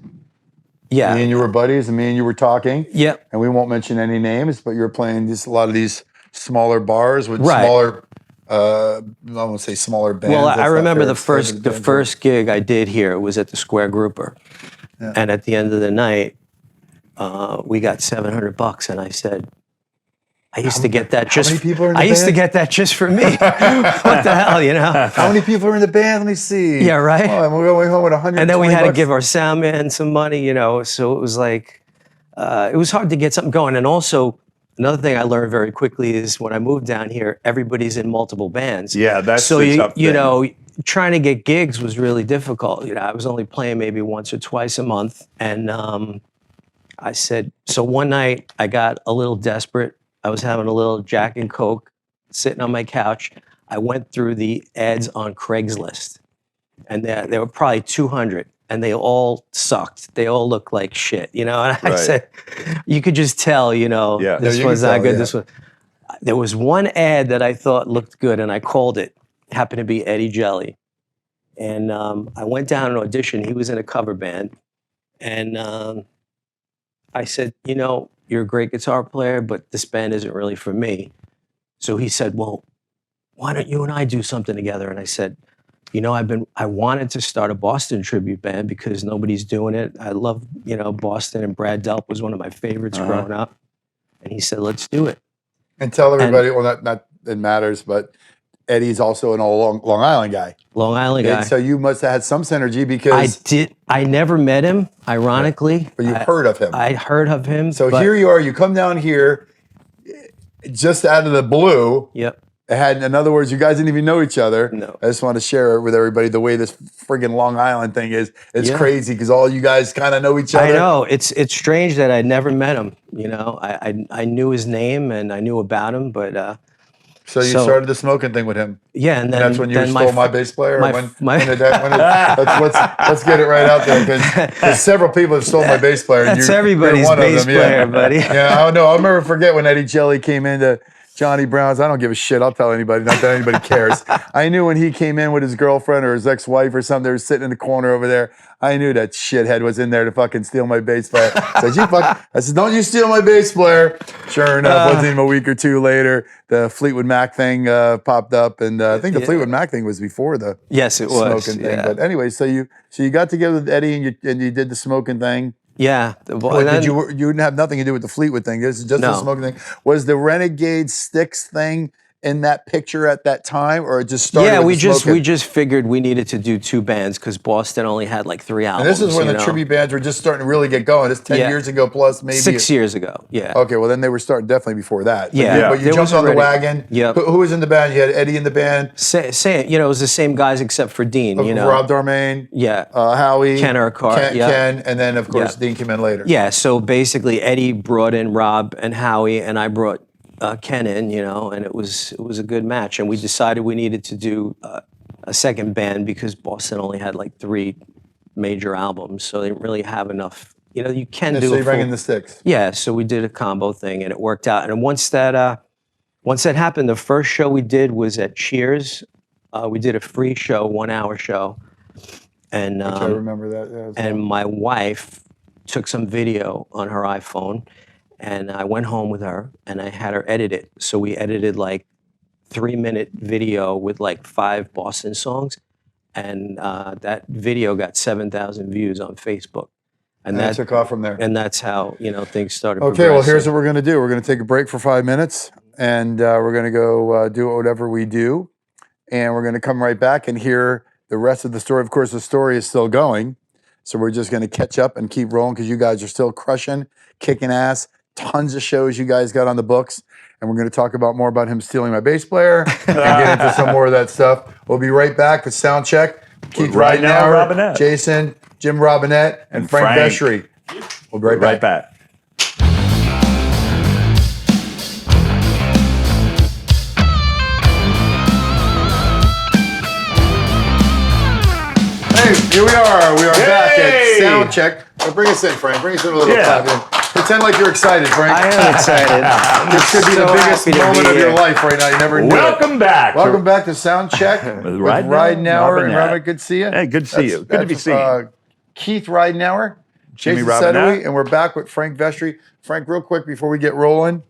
Yeah. Me and you were buddies, and me and you were talking. Yep. And we won't mention any names, but you were playing a lot of these smaller bars with Right. smaller, I won't say smaller bands. Well, I That's not remember fair. the first gig I did here was at the Square Grouper. Yeah. And at the end of the night, we got $700, and I said, I used to get that just. How many people are in the I used to band? get that just for me. What the hell, How many people are in the band? Let me see. Yeah, right. Oh, and we're going home with $120. And then we had to give our sound man some money, So it was like, it was hard to get something going. And also, another thing I learned very quickly is when I moved down here, everybody's in multiple bands. Yeah, that's so the tough thing. Trying to get gigs was really difficult. I was only playing maybe once or twice a month, and I said. So one night I got a little desperate. I was having a little Jack and Coke, sitting on my couch. I went through the ads on Craigslist, and there were probably 200, and they all sucked. They all looked like shit, And I said, you could just tell, this was not good. This was. There was one ad that I thought looked good, and I called it. It happened to be Eddie Jelly, and I went down and auditioned. He was in a cover band, and I said, you're a great guitar player, but this band isn't really for me. So he said, well, why don't you and I do something together? And I said, I wanted to start a Boston tribute band because nobody's doing it. I love, Boston, and Brad Delp was one of my favorites growing up. And he said, let's do it. And tell everybody, well, not it matters, but Eddie's also an old Long Island guy. Long Island guy. And so you must have had some synergy because I never met him, ironically. But you heard of him. I heard of him. So here you are, you come down here just out of the blue. Yep. In other words, you guys didn't even know each other. No. I just want to share it with everybody the way this friggin' Long Island thing is. It's Yeah. crazy because all you guys kind of know each other. I know. It's strange that I'd never met him. I knew his name and I knew about him, but So you started the smoking thing with him. yeah, and then That's when you then stole my bass player? Or my- when my- did let's get it right out there because several people have stolen my bass player. and That's you're everybody's one of bass them, yeah. player, buddy. Yeah, I know. I'll never forget when Eddie Jelly came into Johnny Brown's. I don't give a shit. I'll tell anybody. Not that anybody cares. I knew when he came in with his girlfriend or his ex-wife or something, they were sitting in the corner over there. I knew that shithead was in there to fucking steal my bass player. I said, don't you steal my bass player. Sure enough, wasn't even a week or two later, the Fleetwood Mac thing popped up. And I think the Fleetwood Mac thing was before the Yes, it was. smoking thing. But anyway, so you got together with Eddie and you did the smoking thing. Yeah. Or did you didn't have nothing to do with the Fleetwood thing? This is just the No. Smokin thing. Was the Renegade Styx thing in that picture at that time, or it just started? Yeah, with we the just Smokin'? figured we needed to do 2 bands because Boston only had like 3 And albums. this is when you the know? tribute bands were just starting to really get going. It's 10 Yeah. years ago plus, maybe 6 years ago. Yeah. Okay, well then they were starting definitely before that. Yeah. but you There jumped was on the already- wagon. Yep. Who was in the band? You had Eddie in the band. Say, you know, it was the same guys except for Dean. You know. Rob Darmain. Yeah. Howie. Ken Urquhart, yeah. Ken, and then of course Yeah. Dean came in later. Yeah, so basically Eddie brought in Rob and Howie, and I brought Ken in, you know, and it was a good match. And we decided we needed to do a second band because Boston only had like 3 major albums, so they didn't really have enough. You know, you can do So a you bring full- in the Styx. Yeah, so we did a combo thing, and it worked out. And once that happened, the first show we did was at Cheers. We did a free show, 1-hour show, and I remember that. Yeah, and my wife took some video on her iPhone, and I went home with her and I had her edit it. So we edited like 3-minute video with like 5 Boston songs, and that video got 7,000 views on Facebook, and that took off from there. and that's how things started. Okay, well, here's progressing. what we're going to do. We're going to take a break for 5 minutes, and we're going to go do whatever we do, and we're going to come right back and hear the rest of the story. Of course, the story is still going, so we're just going to catch up and keep rolling because you guys are still crushing, kicking ass. Tons of shows you guys got on the books, and we're going to talk about more about him stealing my bass player and get into some more of that stuff. We'll be right back with Sound Check. Keith Ridenour, Ridenour, Robinette. Jason, Jim Robinette, and Frank Frank. Vestry. We'll be right Right back. back. Hey, here we are. We are back at Yay! Sound Check. Well, bring us in, Frank. Bring us in a little Yeah. clap in. Pretend like you're excited, Frank. I am excited. This could be the so biggest happy to moment be of your here. life right now. You never knew it. Welcome back. Welcome back to Sound Check with Ridenour, Ridenour and Robinette. Robinette. Good to see you. Hey, good to see you. Good to be seen. Keith Ridenour, Jason Robinette. Sedoway, and we're back with Frank Vestry. Frank, real quick before we get rolling,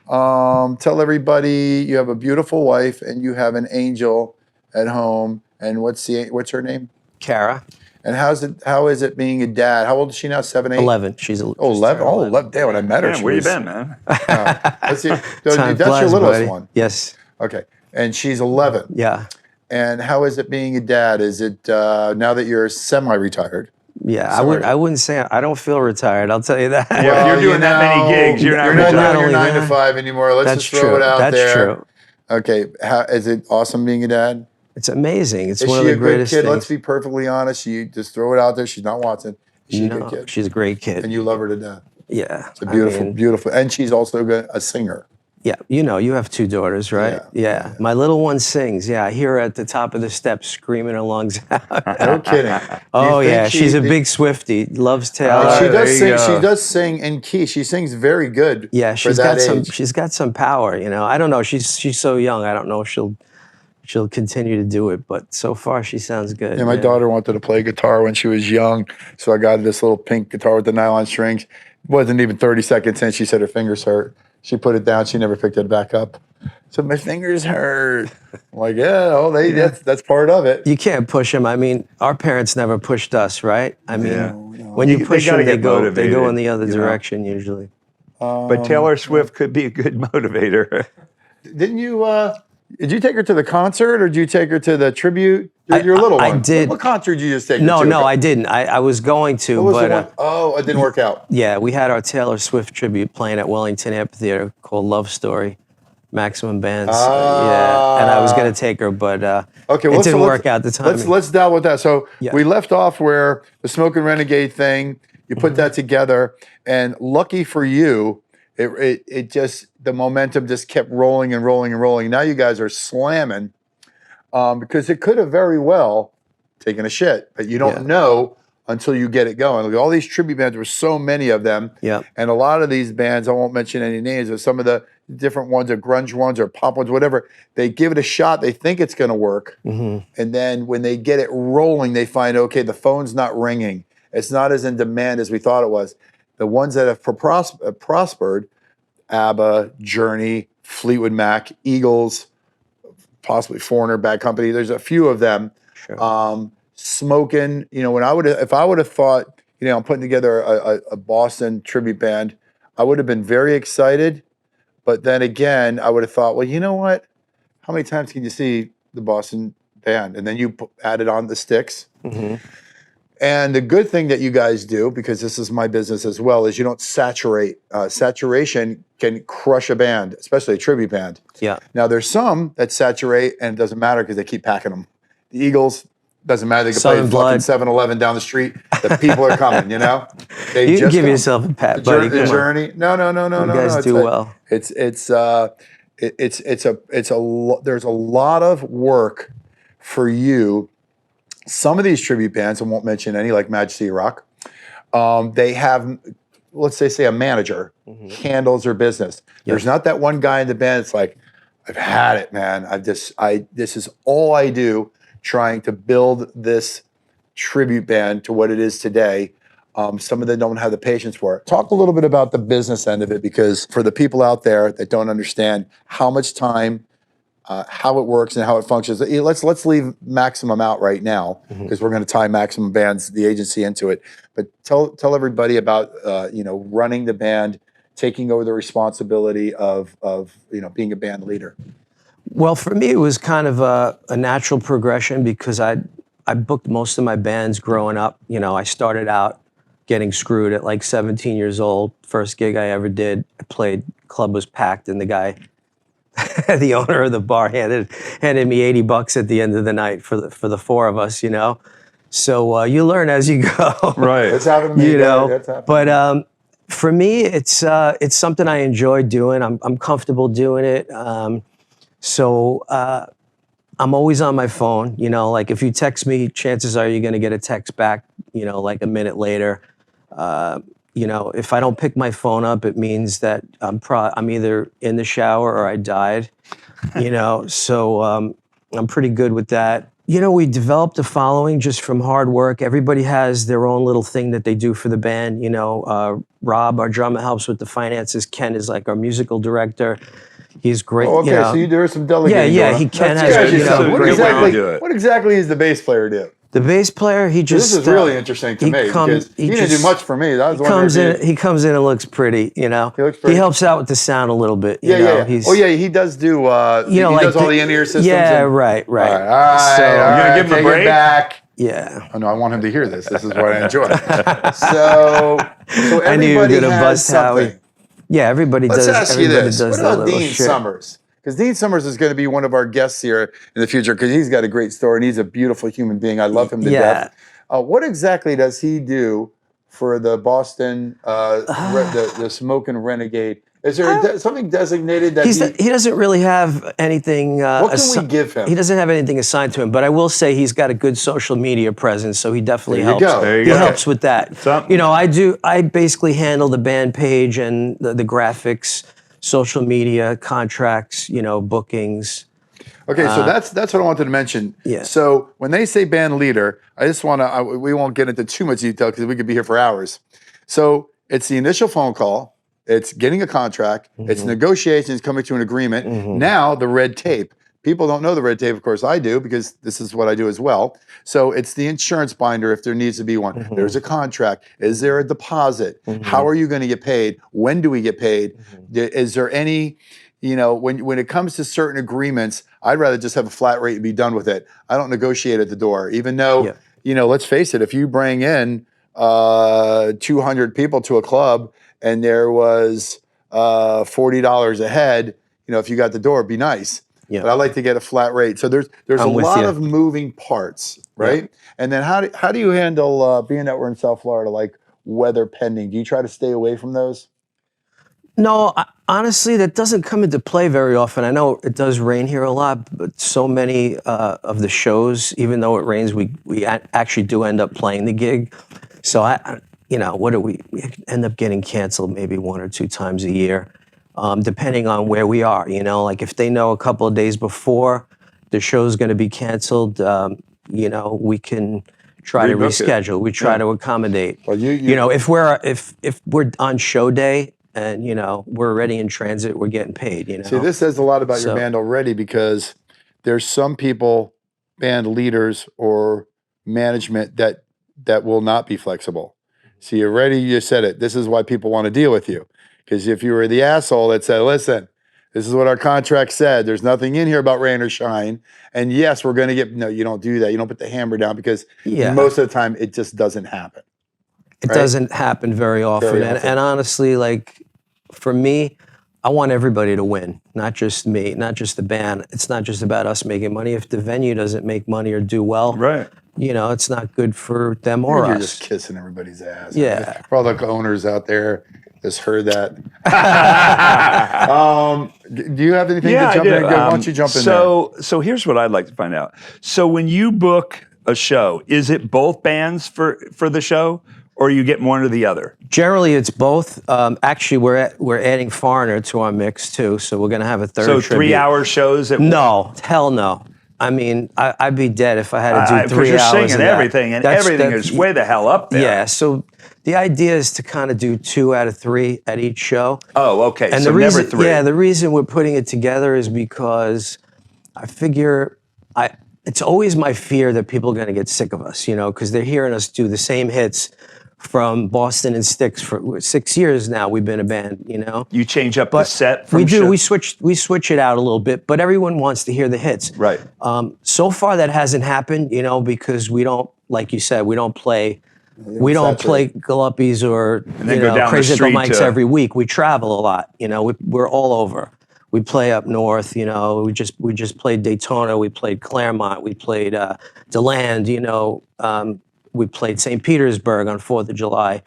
tell everybody you have a beautiful wife and you have an angel at home. And what's her name? Kara, And how is it being a dad? How old is she now? 7, 8? 11. She's Oh, 11. Oh, 11. Damn, when I met her, Man, she where you was. been, man? Let's see. Time That's your flies, littlest buddy. one. Yes. Okay. And she's 11. Yeah. And how is it being a dad? Is it now that you're semi-retired? Yeah. Sorry. I wouldn't say I don't feel retired. I'll tell you that. Well, if you're doing that many gigs, you're not doing retired. your Not 9 only to 5 anymore. Let's That's just throw true. it out That's there. true. Okay. How is it awesome being a dad? It's amazing. It's Is one she of a the good greatest kid? things. Let's be perfectly honest. You just throw it out there. She's not watching. Is she a good kid? She's a great kid. And you love her to death. Yeah. It's a beautiful, beautiful. And she's also a singer. Yeah, you have 2 daughters, right? Yeah. My little one sings. Yeah, I hear her at the top of the steps screaming her lungs out. No kidding. Oh Do you think yeah, she's a big Swiftie. Loves Taylor. She there does you sing. go. She does sing in key. She sings very good. Yeah, for she's that got some. age. She's got some power. I don't know. She's so young. I don't know if she'll continue to do it. But so far, she sounds good. Yeah, my daughter wanted to play guitar when she was young, so I got her this little pink guitar with the nylon strings. It wasn't even 30 seconds in. She said her fingers hurt. She put it down. She never picked it back up. So my fingers hurt. I'm like, that's part of it. You can't push them. I mean, our parents never pushed us, right? I mean, Yeah. when you They push gotta them, they get go motivated, in the other you know? direction usually. But Taylor Swift could be a good motivator. Didn't you? Did you take her to the concert or did you take her to the tribute? Your little one. I did. What concert did you just take her No, to? I didn't. I was going to, What was but the one? Oh, it didn't work out. yeah, we had our Taylor Swift tribute playing at Wellington Amphitheater called Love Story, Maximum Bands. Yeah, and I was going to take her, but Okay, it well, didn't so work out the time. Let's delve with that. So Yeah. we left off where the Smokin Renegade thing. You put that together, and lucky for you, it just the momentum just kept rolling and rolling and rolling. Now you guys are slamming because it could have very well taken a shit, but you don't know until you get it going. Look, all these tribute bands, there were so many of them, Yep. and a lot of these bands, I won't mention any names, but some of the different ones, or grunge ones, or pop ones, whatever, they give it a shot. They think it's going to work, and then when they get it rolling, they find, okay, the phone's not ringing. It's not as in demand as we thought it was. The ones that have prospered, ABBA, Journey, Fleetwood Mac, Eagles, possibly Foreigner, Bad Company. There's a few of them. Sure. Smokin, if I would have thought I'm putting together a Boston tribute band, I would have been very excited. But then again, I would have thought, well, you know what? How many times can you see the Boston band? And then you added on the Styx. And the good thing that you guys do, because this is my business as well, is you don't saturate. Saturation can crush a band, especially a tribute band. Yeah. Now, there's some that saturate and it doesn't matter because they keep packing them. The Eagles, doesn't matter. They can play Southern fucking Blood. 7-Eleven down the street. The people are coming, They You can just give come. yourself a pat, The buddy. journey. Come on. No. You guys do well. There's a lot of work for you. Some of these tribute bands, I won't mention any, like Majesty Rock, they have, let's say a manager handles their business. There's not that one guy in the band that's like, I've had it, man. This is all I do, trying to build this tribute band to what it is today. Some of them don't have the patience for it. Talk a little bit about the business end of it, because for the people out there that don't understand how much time, how it works and how it functions. Let's leave Maximum out right now, because we're going to tie Maximum Bands, the agency, into it. But tell everybody about running the band, taking over the responsibility of being a band leader. Well, for me, it was kind of a natural progression, because I booked most of my bands growing up. I started out getting screwed at like 17 years old. First gig I ever did, I played, club was packed, and the guy, the owner of the bar, handed me $80 at the end of the night for the four of us. So you learn as you go. Right. That's happened to me. That's happened. But for me, it's something I enjoy doing. I'm comfortable doing it. So I'm always on my phone. Like if you text me, chances are you're going to get a text back, like a minute later. If I don't pick my phone up, it means that I'm either in the shower or I died. So I'm pretty good with that. We developed a following just from hard work. Everybody has their own little thing that they do for the band. Rob, our drummer, helps with the finances. Ken is like our musical director. He's great. Oh, okay, so there is some delegating. Yeah, going on. he can Let's have, ask you something. great way to do it. What exactly is the bass player do? The bass player, he just. This is really interesting to me, because he didn't do much for me. That was He comes in and looks pretty, He looks pretty. He helps out with the sound a little bit. Yeah. He's, He does do. He does all the in-ear systems. Yeah, and, right. All right. So, You're gonna give him a take break? it back. yeah. Oh no, I want him to hear this. This is what I enjoy. So I knew you were everybody gonna has bust Howie. something. Yeah, everybody Let's does. ask you Everybody this: does what their about little Dean shit. Summers? Because Dean Summers is going to be one of our guests here in the future, because he's got a great story and he's a beautiful human being. I love him to death. What exactly does he do for the Boston, the Smokin Renegade? Is there something designated that He doesn't really have anything. what can we give him? He doesn't have anything assigned to him, but I will say he's got a good social media presence, so he definitely There you helps. go. There you He go. helps with that. Something. I basically handle the band page and the graphics, social media, contracts, bookings. Okay, so that's what I wanted to mention. Yeah. So when they say band leader, I just want to, we won't get into too much detail because we could be here for hours. So it's the initial phone call, it's getting a contract, it's negotiations, coming to an agreement. Now the red tape. People don't know the red tape, of course I do, because this is what I do as well. So it's the insurance binder if there needs to be one. There's a contract. Is there a deposit? How are you going to get paid? When do we get paid? Is there any, when it comes to certain agreements, I'd rather just have a flat rate and be done with it. I don't negotiate at the door, even though, let's face it, if you bring in 200 people to a club and there was $40 a head, if you got the door, it'd be nice. Yeah. But I like to get a flat rate. So there's a lot of moving parts, right? And then how do you handle being that we're in South Florida, like weather pending? Do you try to stay away from those? No, honestly, that doesn't come into play very often. I know it does rain here a lot, but so many of the shows, even though it rains, we actually do end up playing the gig. So what do we end up getting canceled maybe 1 or 2 times a year, depending on where we are. Like if they know a couple of days before the show's going to be canceled, we can try to reschedule. We try to accommodate. Well, if we're on show day and we're already in transit, we're getting paid. See, this says a lot about your band already, because there's some people, band leaders or management, that will not be flexible. So you're ready, you said it. This is why people want to deal with you. Because if you were the asshole that said, listen, this is what our contract said. There's nothing in here about rain or shine. And yes, we're going to get, no, you don't do that. You don't put the hammer down because most of the time it just doesn't happen. It doesn't happen very often. And honestly, like for me, I want everybody to win, not just me, not just the band. It's not just about us making money. If the venue doesn't make money or do well, you know, it's not good for them or us. You're just kissing everybody's ass. Yeah. For all the owners out there, just heard that. Do you have anything to jump in? Why don't you jump in there? So here's what I'd like to find out. So when you book a show, is it both bands for the show, or you get one or the other? Generally, it's both. Actually, we're adding Foreigner to our mix too, so we're going to have a third. So tribute. 3-hour shows? No, hell no. I mean, I'd be dead if I had to do 3 hours. Because you're singing of everything, and everything is way the hell up there. Yeah, so the idea is to kind of do 2 out of 3 at each show. Oh, okay. And so the reason, never 3. Yeah, the reason we're putting it together is because I figure it's always my fear that people are going to get sick of us, you know, because they're hearing us do the same hits from Boston and Styx for 6 years now. We've been a band, you know. You change up the set from we do. show? We switch it out a little bit, but everyone wants to hear the hits. Right. So far that hasn't happened, you know, because we don't, like you said, we don't play Galuppies or Crazy at the Mics every week. We travel a lot, you know. We're all over. We play up north, you know. We just played Daytona. We played Claremont. We played DeLand, you know. We played St. Petersburg on 4th of July.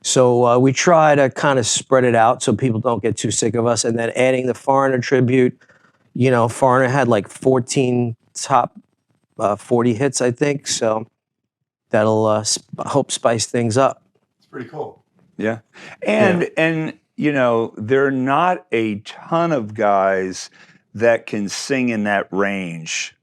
So we try to kind of spread it out so people don't get too sick of us. And then adding the Foreigner tribute, you know, Foreigner had like 14 top 40 hits, I think. So that'll hope spice things up. It's pretty cool. Yeah. And you know, there are not a ton of guys that can sing in that range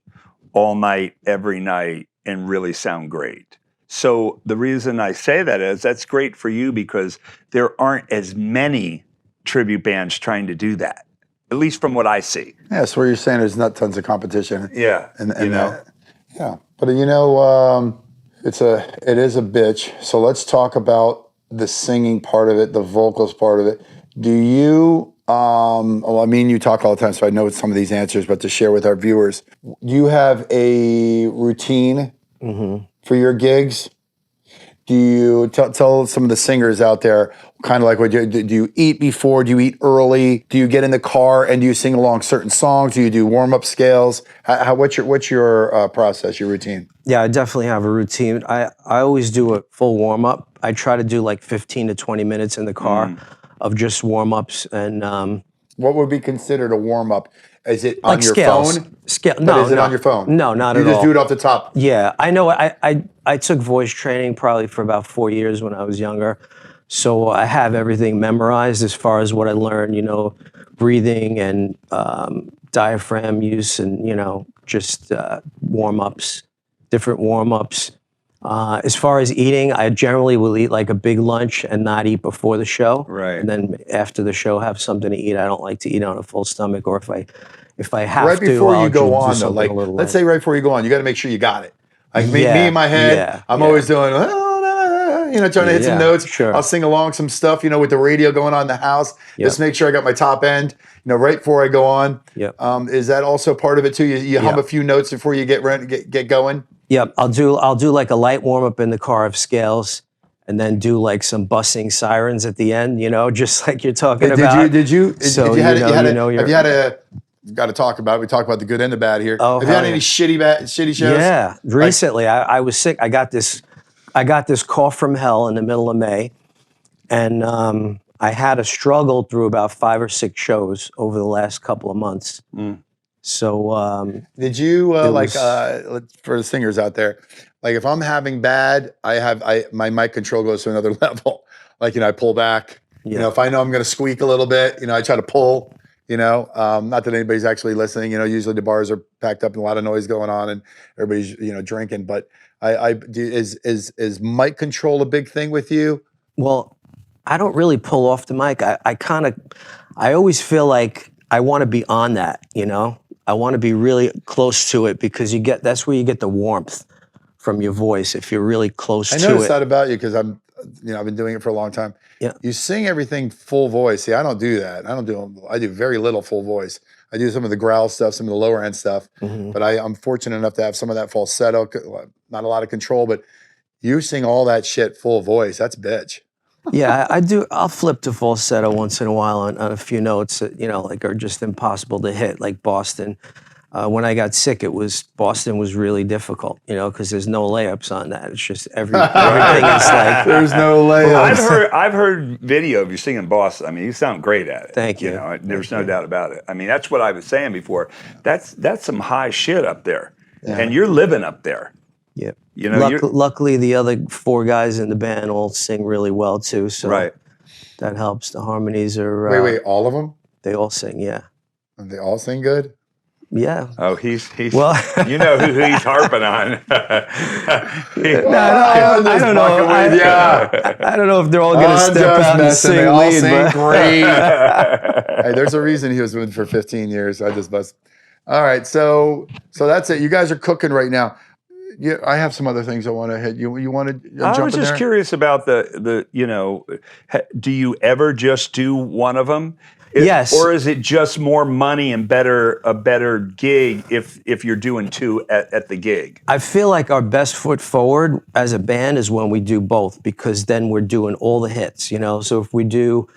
all night, every night, and really sound great. So the reason I say that is that's great for you because there aren't as many tribute bands trying to do that, at least from what I see. Yeah, so what you're saying there's not tons of competition. Yeah, and you know, yeah. But you know, it is a bitch. So let's talk about the singing part of it, the vocals part of it. Do you? Well, I mean, you talk all the time, so I know some of these answers, but to share with our viewers, do you have a routine for your gigs? Do you tell some of the singers out there kind of like what do you eat before? Do you eat early? Do you get in the car and do you sing along certain songs? Do you do warm-up scales? What's your process, your routine? Yeah, I definitely have a routine. I always do a full warm-up. I try to do like 15 to 20 minutes in the car of just warm-ups. And what would be considered a warm-up? Is it on like your scales. phone? No, is it on your phone? No, not you at all. You just do it off the top? Yeah, I know. I took voice training probably for about 4 years when I was younger. So I have everything memorized as far as what I learned, you know, breathing and diaphragm use and, you know, just warm-ups, different warm-ups. As far as eating, I generally will eat like a big lunch and not eat before the show. Right. And then after the show, have something to eat. I don't like to eat on a full stomach, or if I have right to, before I'll you go do on, though, something like a little let's light. say right before you go on, you got to make sure you got it. Like me in my head, I'm always doing, you know, trying to hit some notes. Sure. I'll sing along some stuff, you know, with the radio going on in the house. Just make sure I got my top end, you know, right before I go on. Yep. Is that also part of it too? You hum a few notes before you get going? Yep. I'll do like a light warm up in the car of scales, and then do like some bussing sirens at the end. You know, just like you're talking about. Did you? So have you had you're. Got to talk about it. We talk about the good and the bad here. Oh, have you had any shitty shows? Yeah, recently I was sick. I got this cough from hell in the middle of May, and I had to struggle through about 5 or 6 shows over the last couple of months. So did you for the singers out there, like if I'm having bad, my mic control goes to another level. Like, you know, I pull back. You know, if I know I'm going to squeak a little bit, you know, I try to pull. You know, not that anybody's actually listening. You know, usually the bars are packed up and a lot of noise going on, and everybody's, you know, drinking. But is mic control a big thing with you? Well, I don't really pull off the mic. I always feel like I want to be on that. You know, I want to be really close to it because that's where you get the warmth from your voice if you're really close to it. I noticed that about you because I've been doing it for a long time. Yeah. You sing everything full voice. See, I don't do that. I do very little full voice. I do some of the growl stuff, some of the lower end stuff, but I'm fortunate enough to have some of that falsetto, not a lot of control, but you sing all that shit full voice. That's bitch. Yeah, I do. I'll flip to falsetto once in a while on a few notes that, like are just impossible to hit, like Boston. When I got sick, Boston was really difficult, because there's no layups on that. It's just everything is like. There's no layups. I've heard video of you singing Boston. I mean, you sound great at it. Thank you. There's no doubt about it. I mean, that's what I was saying before. That's some high shit up there, and you're living up there. Yeah. Luckily, the other 4 guys in the band all sing really well too, so that helps. The harmonies are. Wait, all of them? They all sing, yeah. And they all sing good? Yeah. Oh, he's well. You know who he's harping on. I don't know. I don't know if they're all going to step out and sing they all lead. Sing great. Hey, there's a reason he was with for 15 years. I just bust. All right, so that's it. You guys are cooking right now. Yeah, I have some other things I want to hit. You want to jump in there? I was just curious about the do you ever just do one of them? Yes. Or is it just more money and a better gig if you're doing 2 at the gig? I feel like our best foot forward as a band is when we do both, because then we're doing all the hits, So if we do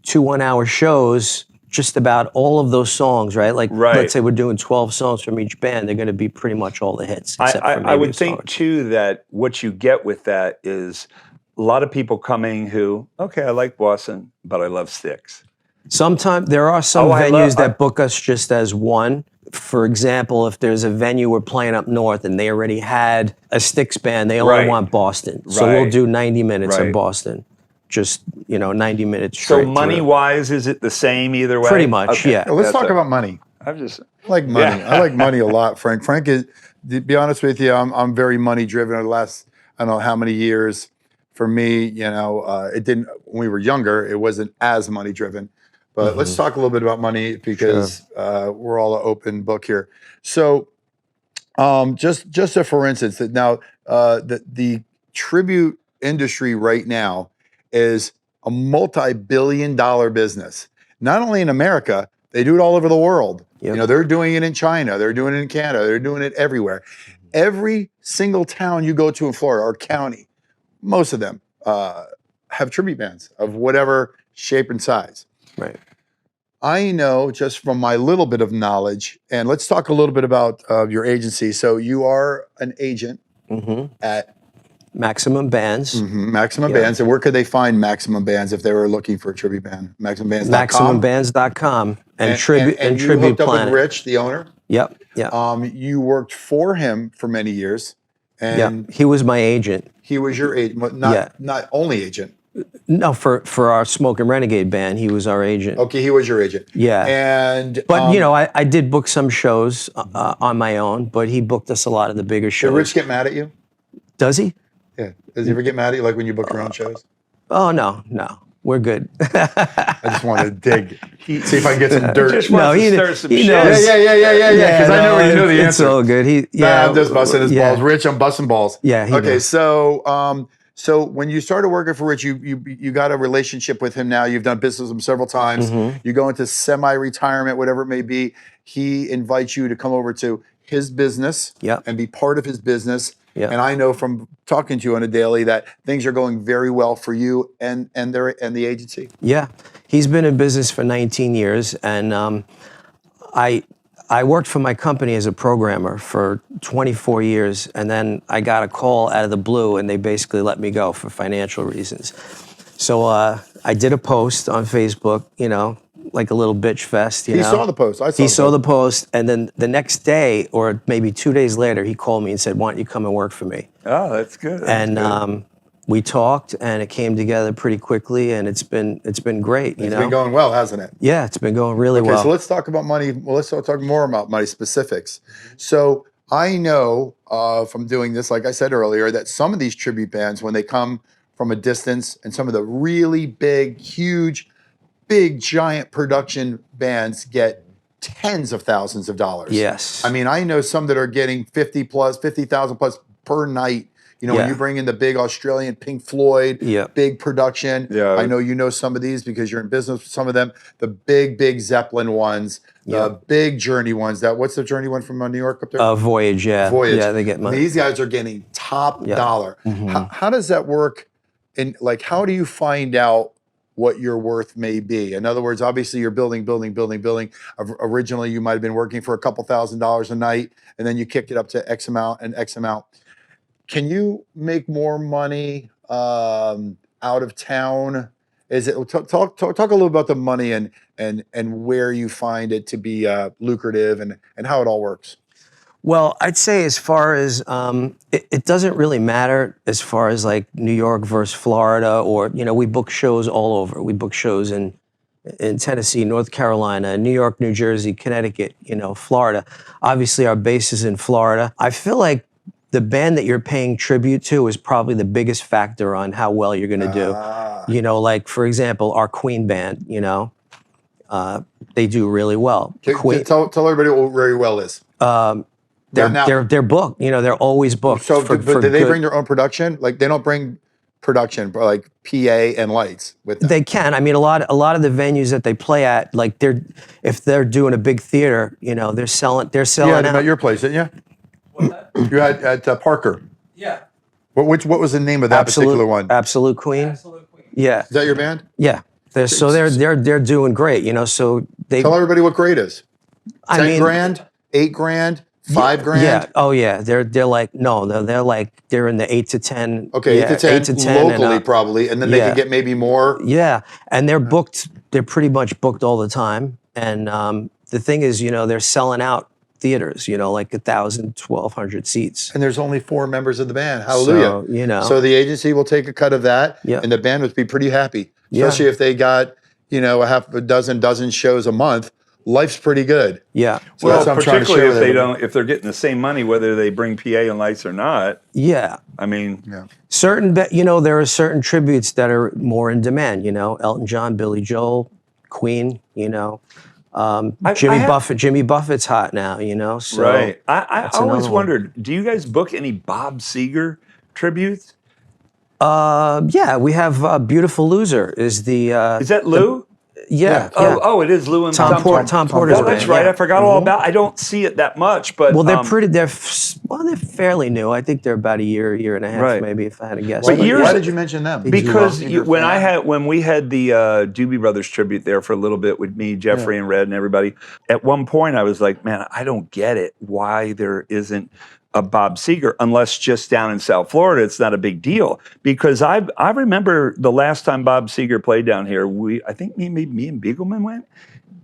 2 one-hour shows, just about all of those songs, right? Like, let's say we're doing 12 songs from each band, they're going to be pretty much all the hits. I would think, too, that what you get with that is a lot of people coming who, okay, I like Boston, but I love Styx. Sometimes there are some venues that book us just as one. For example, if there's a venue we're playing up north and they already had a Styx band, they only want Boston. So we'll do 90 minutes of Boston. Just, 90 minutes straight. So money-wise, is it the same either way? Pretty much, yeah. Let's talk about money. I like money. I like money a lot, Frank. Frank is, to be honest with you, I'm very money-driven. Over the last, I don't know how many years. For me, it didn't, when we were younger, it wasn't as money-driven. But let's talk a little bit about money, because we're all an open book here. So just a for instance, that now the tribute industry right now is a multi-billion-dollar business. Not only in America, they do it all over the world. Yep. They're doing it in China, they're doing it in Canada, they're doing it everywhere. Every single town you go to in Florida, or county, most of them have tribute bands of whatever shape and size. Right. I know just from my little bit of knowledge, and let's talk a little bit about your agency. So you are an agent at Maximum Bands. Maximum Bands. And where could they find Maximum Bands if they were looking for a tribute band? MaximumBands.com. MaximumBands.com and Tribute and you Tribute hooked up Planet. with Rich, the owner. Yep. Yeah. You worked for him for many years, and he was my agent. he was your agent, not only agent. No, for our Smokin Renegade band, he was our agent. Okay, he was your agent. Yeah. But I did book some shows on my own, but he booked us a lot of the bigger shows. Did Rich get mad at you? Does he? Yeah. Does he ever get mad at you, like when you book your own shows? Oh no, we're good. I just want to dig, see if I can get some dirt. Just wants to stir some shit. Yeah. Because I know you know the answer. It's all good. I'm just busting his balls. Rich, I'm busting balls. Yeah. Okay, so when you started working for Rich, you got a relationship with him now. You've done business with him several times. You go into semi-retirement, whatever it may be. He invites you to come over to his business and be part of his business. And I know from talking to you on a daily that things are going very well for you and the agency. Yeah, he's been in business for 19 years, and I worked for my company as a programmer for 24 years, and then I got a call out of the blue, and they basically let me go for financial reasons. So I did a post on Facebook, like a little bitch fest. He saw the post. He saw the post, and then the next day, or maybe 2 days later, he called me and said, "Why don't you come and work for me?" Oh, that's good. We talked, and it came together pretty quickly, and it's been great. It's been going well, hasn't it? Yeah, it's been going really well. Okay, so let's talk about money. Well, let's talk more about money specifics. So I know from doing this, like I said earlier, that some of these tribute bands, when they come from a distance, and some of the really big, huge, big, giant production bands get tens of thousands of dollars. Yes. I mean, I know some that are getting 50,000 plus per night, You know, when you bring in the big Australian Pink Floyd, big production. Yeah. I know you know some of these because you're in business with some of them. The big Zeppelin ones, the big Journey ones. What's the Journey one from New York up there? Voyage, yeah. Voyage. Yeah, they get money. These guys are getting top dollar. How does that work? And like, how do you find out what your worth may be? In other words, obviously you're building. Originally, you might have been working for a couple $1,000s a night, and then you kick it up to X amount and X amount. Can you make more money out of town? Is it talk a little about the money and where you find it to be lucrative and how it all works? Well, I'd say as far as, it doesn't really matter as far as like New York versus Florida, or, you know, we book shows all over. We book shows in Tennessee, North Carolina, New York, New Jersey, Connecticut, you know, Florida. Obviously our base is in Florida. I feel like the band that you're paying tribute to is probably the biggest factor on how well you're gonna do. You know, like for example, our Queen band, you know, they do really well. Tell everybody what very well is. They're booked. You know, they're always booked. So, but do they bring their own production? Like, they don't bring production, but like PA and lights with them. They can. I mean, a lot of the venues that they play at, like if they're doing a big theater, you know, they're selling. You had them out. at your place, didn't you? What's that? You had at Parker. Yeah. What was the name of that particular one? Absolute Queen. Absolute Queen. Yeah. Is that your band? Yeah. They're doing great. You know, so they. Tell everybody what grade is. 10 I mean, grand, 8 grand. 5 grand? Yeah. Oh yeah. They're like they're in the 8 to 10. Okay, yeah, 8 to 10 locally and probably, and then they can get maybe more. Yeah, and they're booked. They're pretty much booked all the time. And the thing is, you know, they're selling out theaters. You know, like 1,000, 1,200 seats. And there's only 4 members of the band. Hallelujah. So, you know. So the agency will take a cut of that, Yeah. and the band would be pretty happy, Yeah. especially if they got, you know, a dozen shows a month. Life's pretty good. Yeah. So Well, that's what I'm trying to particularly share if with everybody. if they're getting the same money, whether they bring PA and lights or not. Yeah. I mean, You know, there are certain tributes that are more in demand. You know, Elton John, Billy Joel, Queen. You know, Jimmy Buffett's hot now. You know, so right. I always another one. wondered, do you guys book any Bob Seger tributes? Yeah, we have Beautiful Loser is the. Is that Lou? Yeah. Oh, it is Lou and Tom Porter's Oh, that's band, right. yeah. I forgot all about. I don't see it that much, but Well, they're fairly new. I think they're about a year and a half, Right. maybe, if I had to guess. But Why did you mention them? because You're a when fan. we had the Doobie Brothers tribute there for a little bit with me, Jeffrey, and Red, and everybody. At one point, I was like, man, I don't get it. Why there isn't a Bob Seger, unless just down in South Florida, it's not a big deal. Because I remember the last time Bob Seger played down here, I think me and Beagleman went.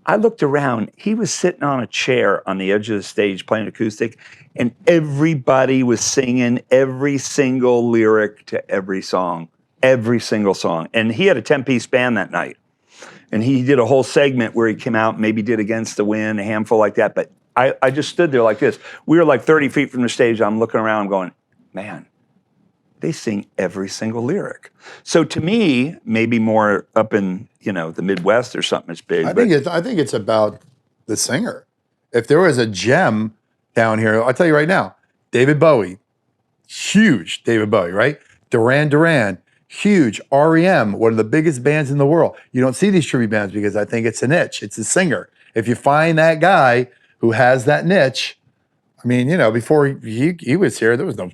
I looked around, he was sitting on a chair on the edge of the stage playing acoustic, and everybody was singing every single lyric to every single song. And he had a 10-piece band that night. And he did a whole segment where he came out, maybe did Against the Wind, a handful like that. But I just stood there like this. We were like 30 feet from the stage. I'm looking around going, man, they sing every single lyric. So to me, maybe more up in, you know, the Midwest or something, it's big. I think it's about the singer. If there was a gem down here, I'll tell you right now, David Bowie, huge David Bowie, right? Duran, huge. REM, one of the biggest bands in the world. You don't see these tribute bands because I think it's a niche. It's a singer. If you find that guy who has that niche, I mean, you know, before he was here, there was no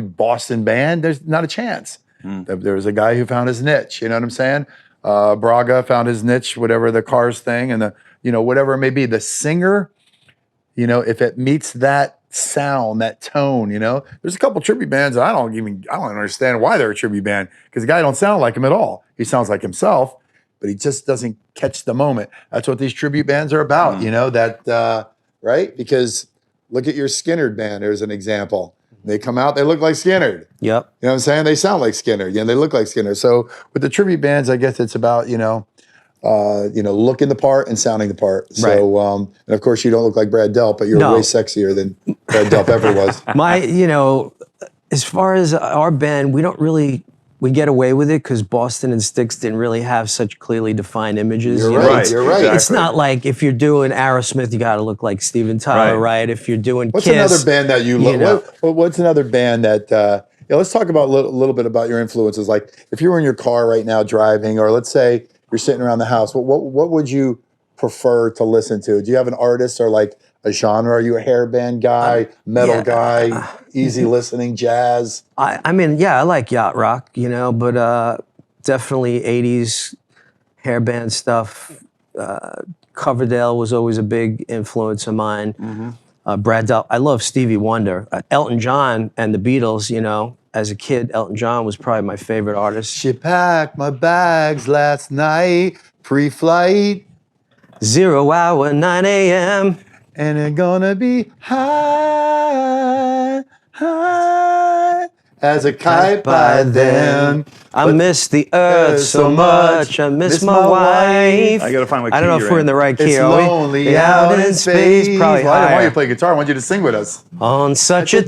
Boston band. There's not a chance. There was a guy who found his niche. You know what I'm saying? Braga found his niche, whatever the Cars thing, and whatever it may be. The singer, you know, if it meets that sound, that tone, you know, there's a couple tribute bands that I don't understand why they're a tribute band, because the guy don't sound like him at all. He sounds like himself, but he just doesn't catch the moment. That's what these tribute bands are about, you know, that, right? Because look at your Skynyrd band, there's an example. They come out, they look like Skynyrd. Yep. You know what I'm saying? They sound like Skynyrd, they look like Skynyrd. So with the tribute bands, I guess it's about, looking the part and sounding the part. So, and of course you don't look like Brad Delp, but you're way sexier than Brad Delp ever was. As far as our band, we don't really we get away with it because Boston and Styx didn't really have such clearly defined images. You're you right. know? You're right. It's not like if you're doing Aerosmith, you got to look like Steven Tyler, right? If you're doing What's Kiss, another band that you love? know. What's another band that? Let's talk about a little bit about your influences. Like if you were in your car right now driving, or let's say you're sitting around the house, what would you prefer to listen to? Do you have an artist or like a genre? Are you a hair band guy, metal guy, easy listening, jazz? I mean, yeah, I like yacht rock, you know, but definitely 80s hair band stuff. Coverdale was always a big influence of mine. I love Stevie Wonder. Elton John and the Beatles, you know, as a kid, Elton John was probably my favorite artist. She packed my bags last night, pre-flight. 0 hour, 9 a.m. And it's gonna be high, high as a kite by then. I miss the earth so much. I miss my wife. I gotta find what I don't know key if you're we're in the right key. It's are we? lonely out in space. Probably Why don't higher. you play guitar? I want you to sing with us. On such a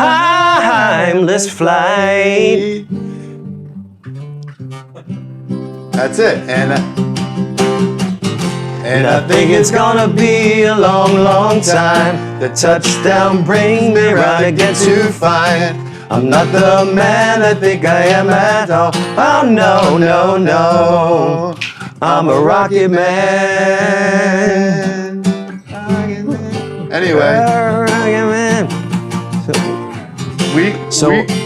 timeless flight. That's it. And I think it's gonna be a long, long time. The touchdown brings me round again to find I'm not the man I think I am at all. Oh no, no, no. I'm a rocket man. Anyway, Rocket man.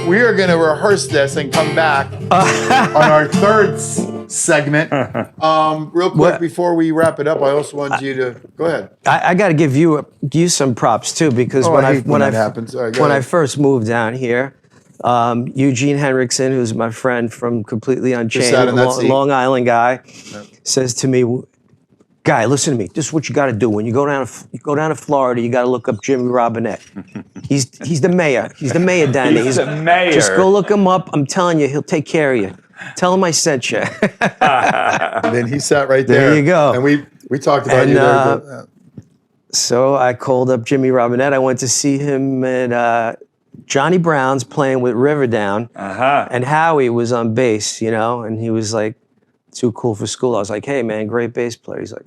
we are going to rehearse this and come back on our third segment. Real quick before we wrap it up, I also want you to go ahead. I got to give you some props too, because Oh, when I hate when that happens. All right, go when I ahead. first moved down here, Eugene Henriksen, who's my friend from Completely sat Unchained, in that seat. Long Island guy, says to me, "Guy, listen to me. This is what you got to do. When you go down to Florida, you got to look up Jimi Robinette. He's the mayor. He's the mayor down there. He's the mayor. Just go look him up. I'm telling you, he'll take care of you. Tell him I sent you." And then he sat right there. There you go. And we talked about And, you there. So I called up Jimi Robinette. I went to see him at Johnny Brown's playing with Riverdown, and Howie was on bass, you know, and he was like, too cool for school. I was like, hey man, great bass player. He's like,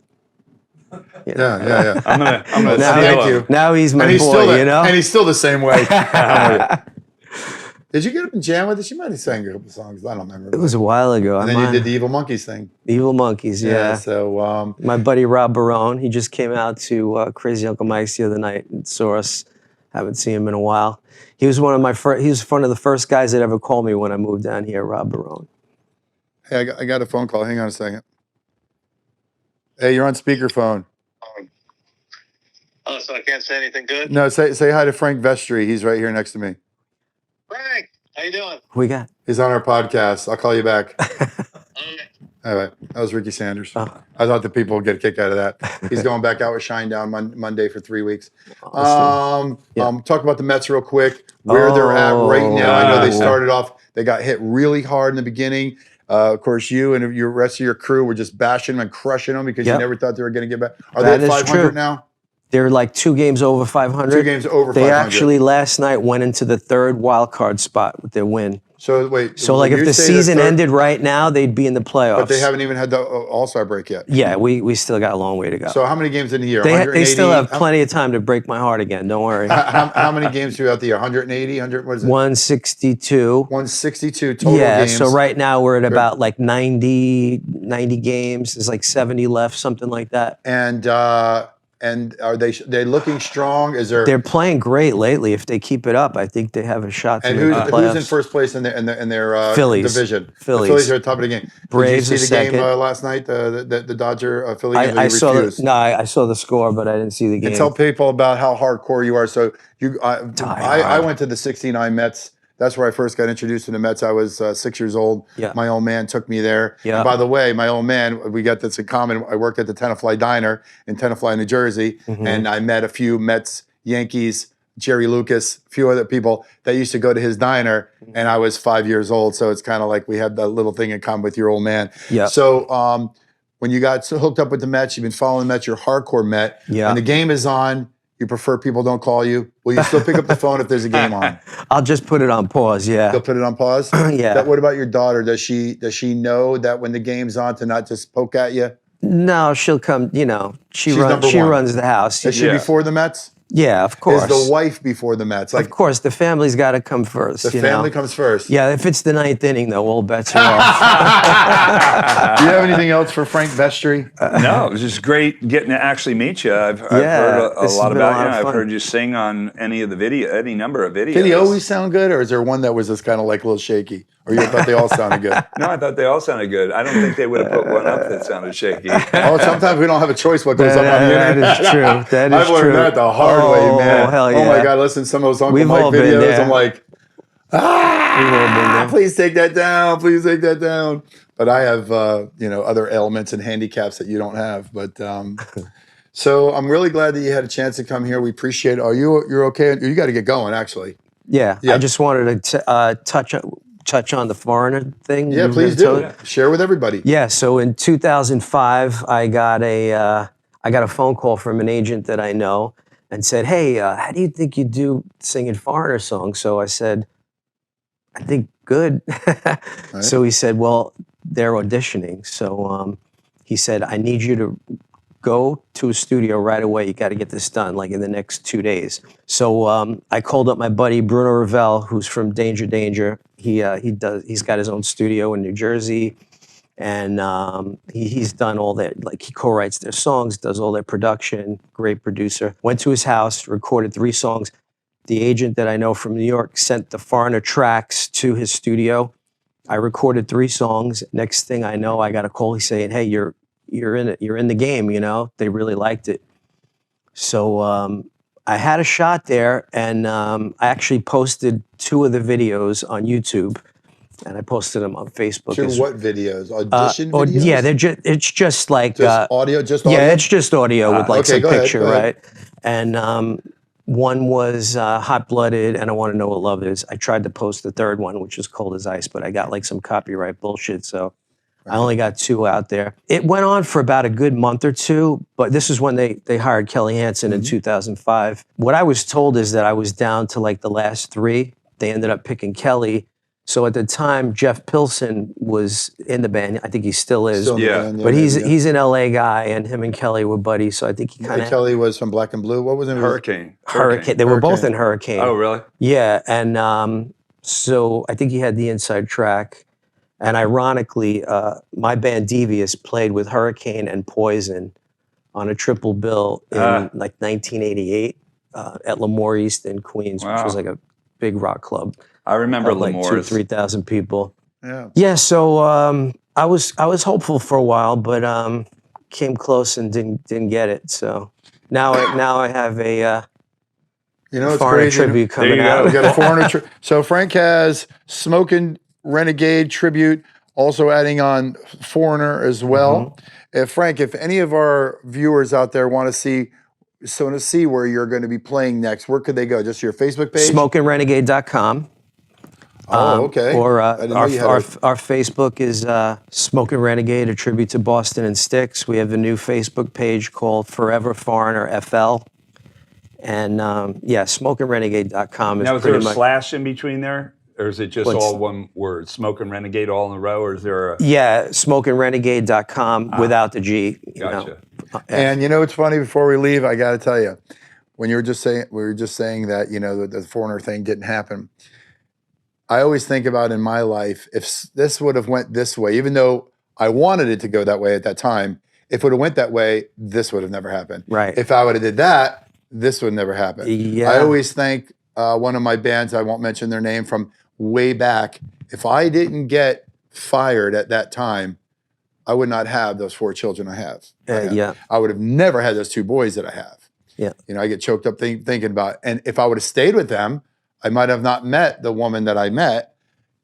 Yeah. I'm gonna now, steal thank him. you. now he's my And he's boy, still you know? and he's still the same way. Did you get up and jam with us? You might have sang a couple songs. I don't remember. It was a while ago. And then you did the Evil Monkeys thing. Evil Monkeys, yeah. So My buddy Rob Barone, he just came out to Crazy Uncle Mike's the other night and saw us. Haven't seen him in a while. He was one of my first. He was one of the first guys that ever called me when I moved down here. Rob Barone. hey, I got a phone call. Hang on a second. Hey, you're on speakerphone. Oh, so I can't say anything good? No, say hi to Frank Vestry. He's right here next to me. Frank, how you doing? Who we got? He's on our podcast. I'll call you back. Okay. All right. That was Ricky Sanders. Oh. I thought the people would get a kick out of that. He's going back out with Shinedown Monday for 3 weeks. Awesome. Talk about the Mets real quick, where they're at right now. I know they yeah. started off, they got hit really hard in the beginning. Of course, you and your rest of your crew were just bashing them and crushing them because you Yep. never thought they were going to get back. Are That they is at 500 true. now? They're like 2 games over 500. 2 games over They 500. actually last night went into the 3rd wild card spot with their win. So wait. So like when if you the say season third- ended right now, they'd be in the playoffs. But they haven't even had the All-Star break yet. Yeah, we still got a long way to go. So how many games in the year? They still 180? have plenty of time to break my heart again. Don't worry. How many games throughout the year? 180? 100? What is it? 162. 162 total Yeah, games. so right now we're at about like 90 games. There's like 70 left, something like that. And are they looking strong? Is there They're playing great lately. If they keep it up, I think they have a shot to and make the playoffs. who's in first place in their Phillies. division? Phillies. The Phillies are at the top of the game. Braves Did you are see the game second. last night? The Dodger Philly game. I You saw refused. I saw the score, but I didn't see the game. And tell people about how hardcore you are. So I went to the '69 Mets. That's where I first got introduced to the Mets. I was 6 years old. Yeah. My old man took me there. Yeah. And by the way, my old man, we got this in common. I worked at the Tenafly Diner in Tenafly, New Jersey, Mm-hmm. and I met a few Mets, Yankees, Jerry Lucas, a few other people that used to go to his diner, Mm-hmm. and I was 5 years old. So it's kind of like we had that little thing in common with your old man. Yeah. So when you got so hooked up with the Mets, you've been following the Mets, you're a hardcore Met. Yeah. And the game is on. You prefer people don't call you? Will you still pick up the phone if there's a game on? I'll just put it on pause. Yeah. You'll put it on pause? Yeah. What about your daughter? Does she know that when the game's on to not just poke at you? No, she'll come. You know, she number one. runs the house. Is she Yeah. before the Mets? Yeah, of course. Is the wife before the Mets? Like Of course, the family's got to come first. the you family know? comes first. Yeah, if it's the ninth inning, though, all bets are off. Do you have anything else for Frank Vestry? No, it was just great getting to actually meet you. I've Yeah, heard a this has lot been a about lot you. of I've fun. heard you sing on any number of videos. Did he always sound good, or is there one that was just kind of like a little shaky? Or you thought they all sounded good? No, I thought they all sounded good. I don't think they would have put one up that sounded shaky. Oh, sometimes we don't have a choice what goes up on the That internet. is true. That is I've learned true. that the hard way, man. hell Oh my yeah. God, listen to some of those Uncle We've Mike all been videos. there. I'm like, We've all been there. please take that down. Please take that down. But I have, other ailments and handicaps that you don't have. But so I'm really glad that you had a chance to come here. We appreciate it. You're okay? You got to get going, actually. Yeah, Yeah. I just wanted to touch on the foreigner thing. Yeah, You've please been do. told- Share with everybody. Yeah, so in 2005, I got a phone call from an agent that I know and said, "Hey, how do you think you do singing foreigner songs?" So I said, "I think good." So he said, "Well, they're auditioning." So he said, "I need you to go to a studio right away. You got to get this done, like in the next 2 days." So I called up my buddy Bruno Ravel, who's from Danger Danger. He's got his own studio in New Jersey, and he's done all that. Like he co-writes their songs, does all their production. Great producer. Went to his house, recorded 3 songs. The agent that I know from New York sent the foreigner tracks to his studio. I recorded 3 songs. Next thing I know, I got a call. He's saying, "Hey, you're in it. You're in the game. You know, they really liked it." So I had a shot there, and I actually posted 2 of the videos on YouTube, and I posted them on Facebook. To as- what videos? Audition videos? Yeah, it's just like Just audio? Just audio? yeah, it's just audio with like okay, some go ahead, picture, go ahead. right? And one was Hot Blooded, and I Want to Know What Love Is. I tried to post the third one, which is Cold as Ice, but I got like some copyright bullshit, so I only got 2 out there. It went on for about a good month or 2, but this is when they hired Kelly Hansen in 2005. What I was told is that I was down to like the last 3. They ended up picking Kelly. So at the time, Jeff Pilson was in the band. I think he still is. Still in the Yeah. band, But yeah. he's an LA guy, and him and Kelly were buddies. So I think he kind Hey, of Kelly was from Black and Blue. What was it? Hurricane. Hurricane. They were both Hurricane. in Hurricane. Oh, really? Yeah, and so I think he had the inside track. And ironically, my band Devious played with Hurricane and Poison on a triple bill in like 1988 at Lemoore East in Queens, which was Wow. like a big rock club. I remember Of like 2,000 to Lemore's. 3,000 people. Yeah. Yeah, so I was hopeful for a while, but came close and didn't get it. So now I have a You know, it's foreign crazy. tribute coming you out. go. We got a foreigner. So Frank has Smokin Renegade tribute, also adding on Foreigner as well. Frank, if any of our viewers out there want to see where you're going to be playing next, where could they go? Just your Facebook page? SmokinRenegade.com. Oh, okay. Or I didn't know our you had our Facebook is Smokin Renegade, a tribute to Boston and Styx. We have a new Facebook page called Forever Foreigner FL. And SmokinRenegade.com is Now, is there pretty a much. slash in between there? Or is it just What's- all one word? Smokin Renegade all in a row? Or is there a. Yeah, SmokinRenegade.com without the G. You Gotcha. know. And you know, it's funny. Before we leave, I got to tell you, when we were just saying that the Foreigner thing didn't happen. I always think about in my life, if this would have went this way, even though I wanted it to go that way at that time, if it would have went that way, this would have never happened. Right. If I would have did that, this would never happen. Yeah. I always think one of my bands, I won't mention their name, from way back, if I didn't get fired at that time, I would not have those 4 children I have. Yeah. I would have never had those 2 boys that I have. Yeah. You know, I get choked up thinking about it. And if I would have stayed with them, I might have not met the woman that I met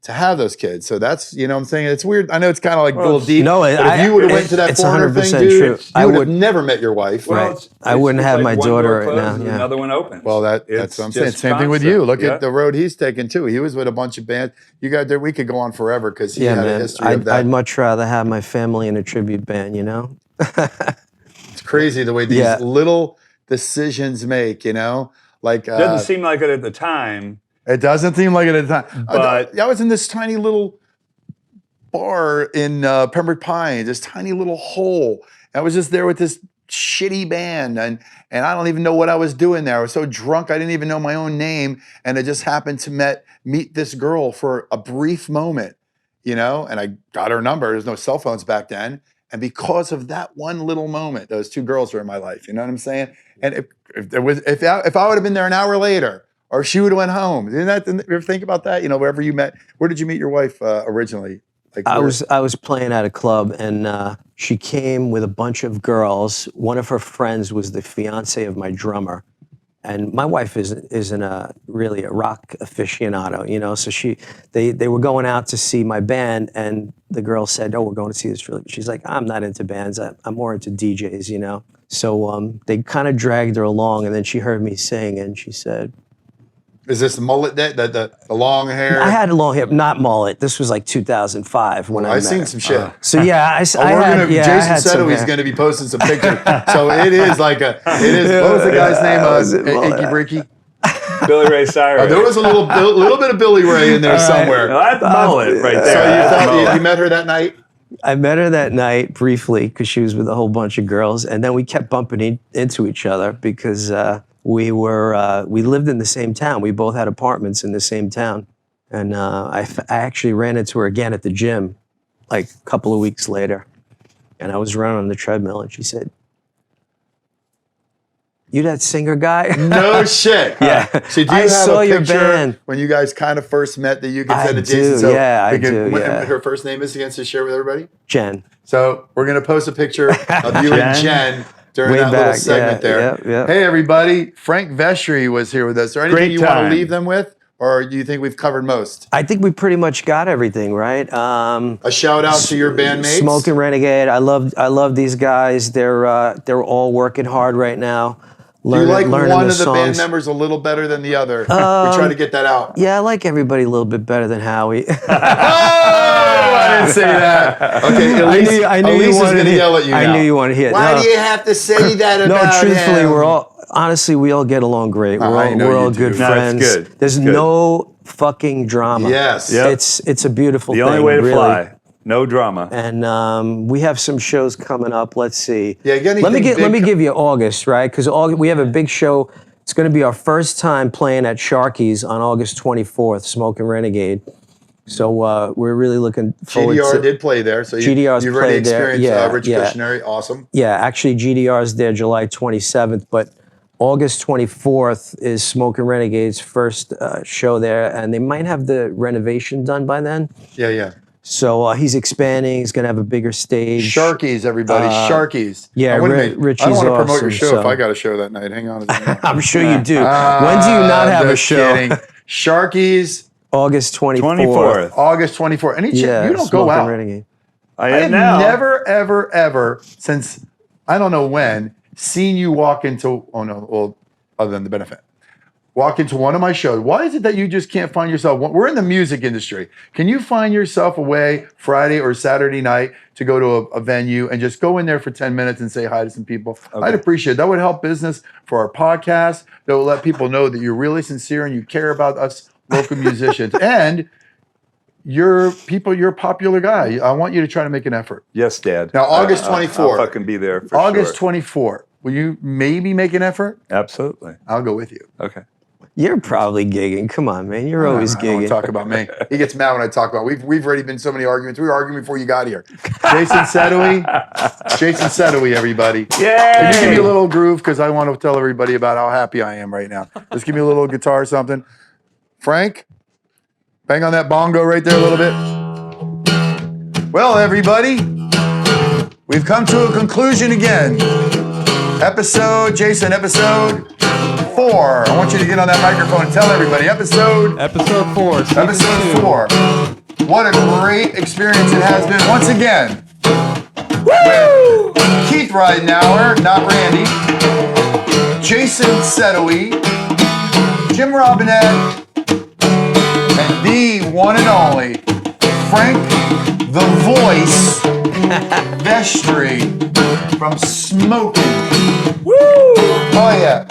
to have those kids. So that's, you know what I'm saying? It's weird. I know it's kind of like a little deep. No, but if you would have went to that it's Foreigner thing, 100% dude, true. you I would have would- never met your wife. Right. I wouldn't have my one daughter door right now, closes, yeah. Another one opens. Well, that's It's what I'm saying. just Same thing with constant. you. Look Yeah. at the road he's taken too. He was with a bunch of bands. You got there. We could go on forever because he Yeah, had a man. history of that. I'd much rather have my family in a tribute band, you know? It's crazy the way these Yeah. little decisions make, you know? Like Doesn't seem like it at the time. it doesn't seem like it at the time. But- I was in this tiny little bar in Pembroke Pines, this tiny little hole. I was just there with this shitty band, and I don't even know what I was doing there. I was so drunk I didn't even know my own name, and I just happened to meet this girl for a brief moment, you know, and I got her number. There's no cell phones back then. And because of that one little moment, those two girls were in my life. You know what I'm saying? And if I would have been there an hour later, or she would have went home, you ever think about that? You know, wherever you met, where did you meet your wife originally? Like I was playing at a club, and she came with a bunch of girls. One of her friends was the fiance of my drummer, and my wife isn't really a rock aficionado, you know. So they were going out to see my band, and the girl said, "Oh, we're going to see this." She's like, "I'm not into bands. I'm more into DJs, you know." So they kind of dragged her along, and then she heard me sing, and she said, "Is this the mullet that the long hair?" I had long hair, not mullet. This was like 2005 when I met seen her. some shit. So yeah, I Jason had some Sedowi's hair. going to be posting some pictures. So it is what was the guy's name? Achy Breaky? Billy Ray Cyrus. There was a little bit of Billy Ray in there somewhere. No, that's mullet right So there. you met her that night? I met her that night briefly because she was with a whole bunch of girls, and then we kept bumping into each other because we lived in the same town. We both had apartments in the same town, and I actually ran into her again at the gym, like a couple of weeks later, and I was running on the treadmill, and she said, "You that singer guy?" No shit. Yeah. So do you I have saw a your picture band. when you guys kind of first met that you can I send to Jason? do, So yeah, I we can- do, what yeah. her first name is again to share with everybody? Jen. So we're going to post a picture of you and Jen during Way that little back, segment yeah, there. yeah. Hey, everybody. Frank Vestry was here with us. Is there anything Great you want time. to leave them with? Or do you think we've covered most? I think we pretty much got everything, right? A shout out to your bandmates. Smokin Renegade. I love these guys. They're all working hard right now. Do you like learning one the of the band songs. members a little better than the other? we try to get that out. Yeah, I like everybody a little bit better than Howie. Oh, I didn't say that. Okay, Elise, I knew Elise you is wanted going to to yell at you I now. knew you wanted to hear it. Why No. do you have to say that No, about truthfully, him? we all get along great. I know We're you all do. good No, it's friends. good. There's It's good. no fucking drama. Yes. Yep. It's a beautiful The thing. only way to really. fly. No drama. And we have some shows coming up. Let's see. Yeah, you got Let me anything let me big give you August, right? Because we have a big show. It's going to be our first time playing at Sharky's on August 24th, Smokin Renegade. So we're really looking forward GDR to. did play there, so GDR's you've already played there. experienced Yeah, Rich yeah. Cushionary. Awesome. Yeah, actually GDR's there July 27th, but August 24th is Smokin Renegade's first show there, and they might have the renovation done by then. Yeah, yeah. So he's expanding. He's going to have a bigger stage. Sharkies, everybody. Sharkies. yeah, I wouldn't Ri- make- I don't want to Richie's promote your awesome, show so- if I got a show that night. Hang on a second. I'm sure you do. When do you not have a Just show? kidding. Sharkies, August 24th. 24th. August 24th. Any chance Yeah, you don't go Smokin out? Renegade. I I am have now. never, ever, ever since I don't know when seen you walk into. Oh no, well, other than the benefit, walk into one of my shows. Why is it that you just can't find yourself? We're in the music industry. Can you find yourself a way Friday or Saturday night to go to a venue and just go in there for 10 minutes and say hi to some people? I'd appreciate it. That would help business for our podcast. That will let people know that you're really sincere and you care about us local musicians. And you're a popular guy. I want you to try to make an effort. Yes, Dad. Now, August I'll 24th. fucking be there for August sure. 24th. Will you maybe make an effort? Absolutely. I'll go with you. Okay. You're probably gigging. Come on, man. You're always I don't gigging. talk about me. He gets mad when I talk about. We've already been so many arguments. We were arguing before you got here. Jason Sedowi, everybody. Yay! Can you give me a little groove because I want to tell everybody about how happy I am right now. Just give me a little guitar or something. Frank, bang on that bongo right there a little bit. Well, everybody, we've come to a conclusion again. Episode 4. I want you to get on that microphone and tell everybody. Episode 4. season 2. 4. What a great experience it has been once again. With Keith Ridenour, not Randy, Jason Sedowi, Jim Robinette, and the one and only Frank the voice, Vestry from Smokin. Woo! Oh yeah.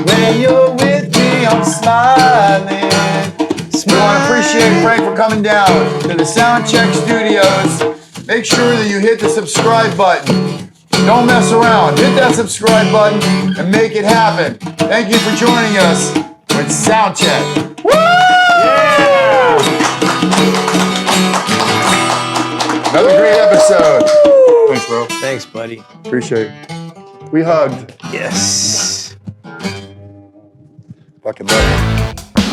When you're with me, I'm smiling. We want to appreciate Frank for coming down to the Soundcheck Studios. Make sure that you hit the subscribe button. Don't mess around. Hit that subscribe button and make it happen. Thank you for joining us with Soundcheck. Woo! Yeah! Another great episode. Thanks, bro. Thanks, buddy. Appreciate it. We hugged. Yes. Fucking love it.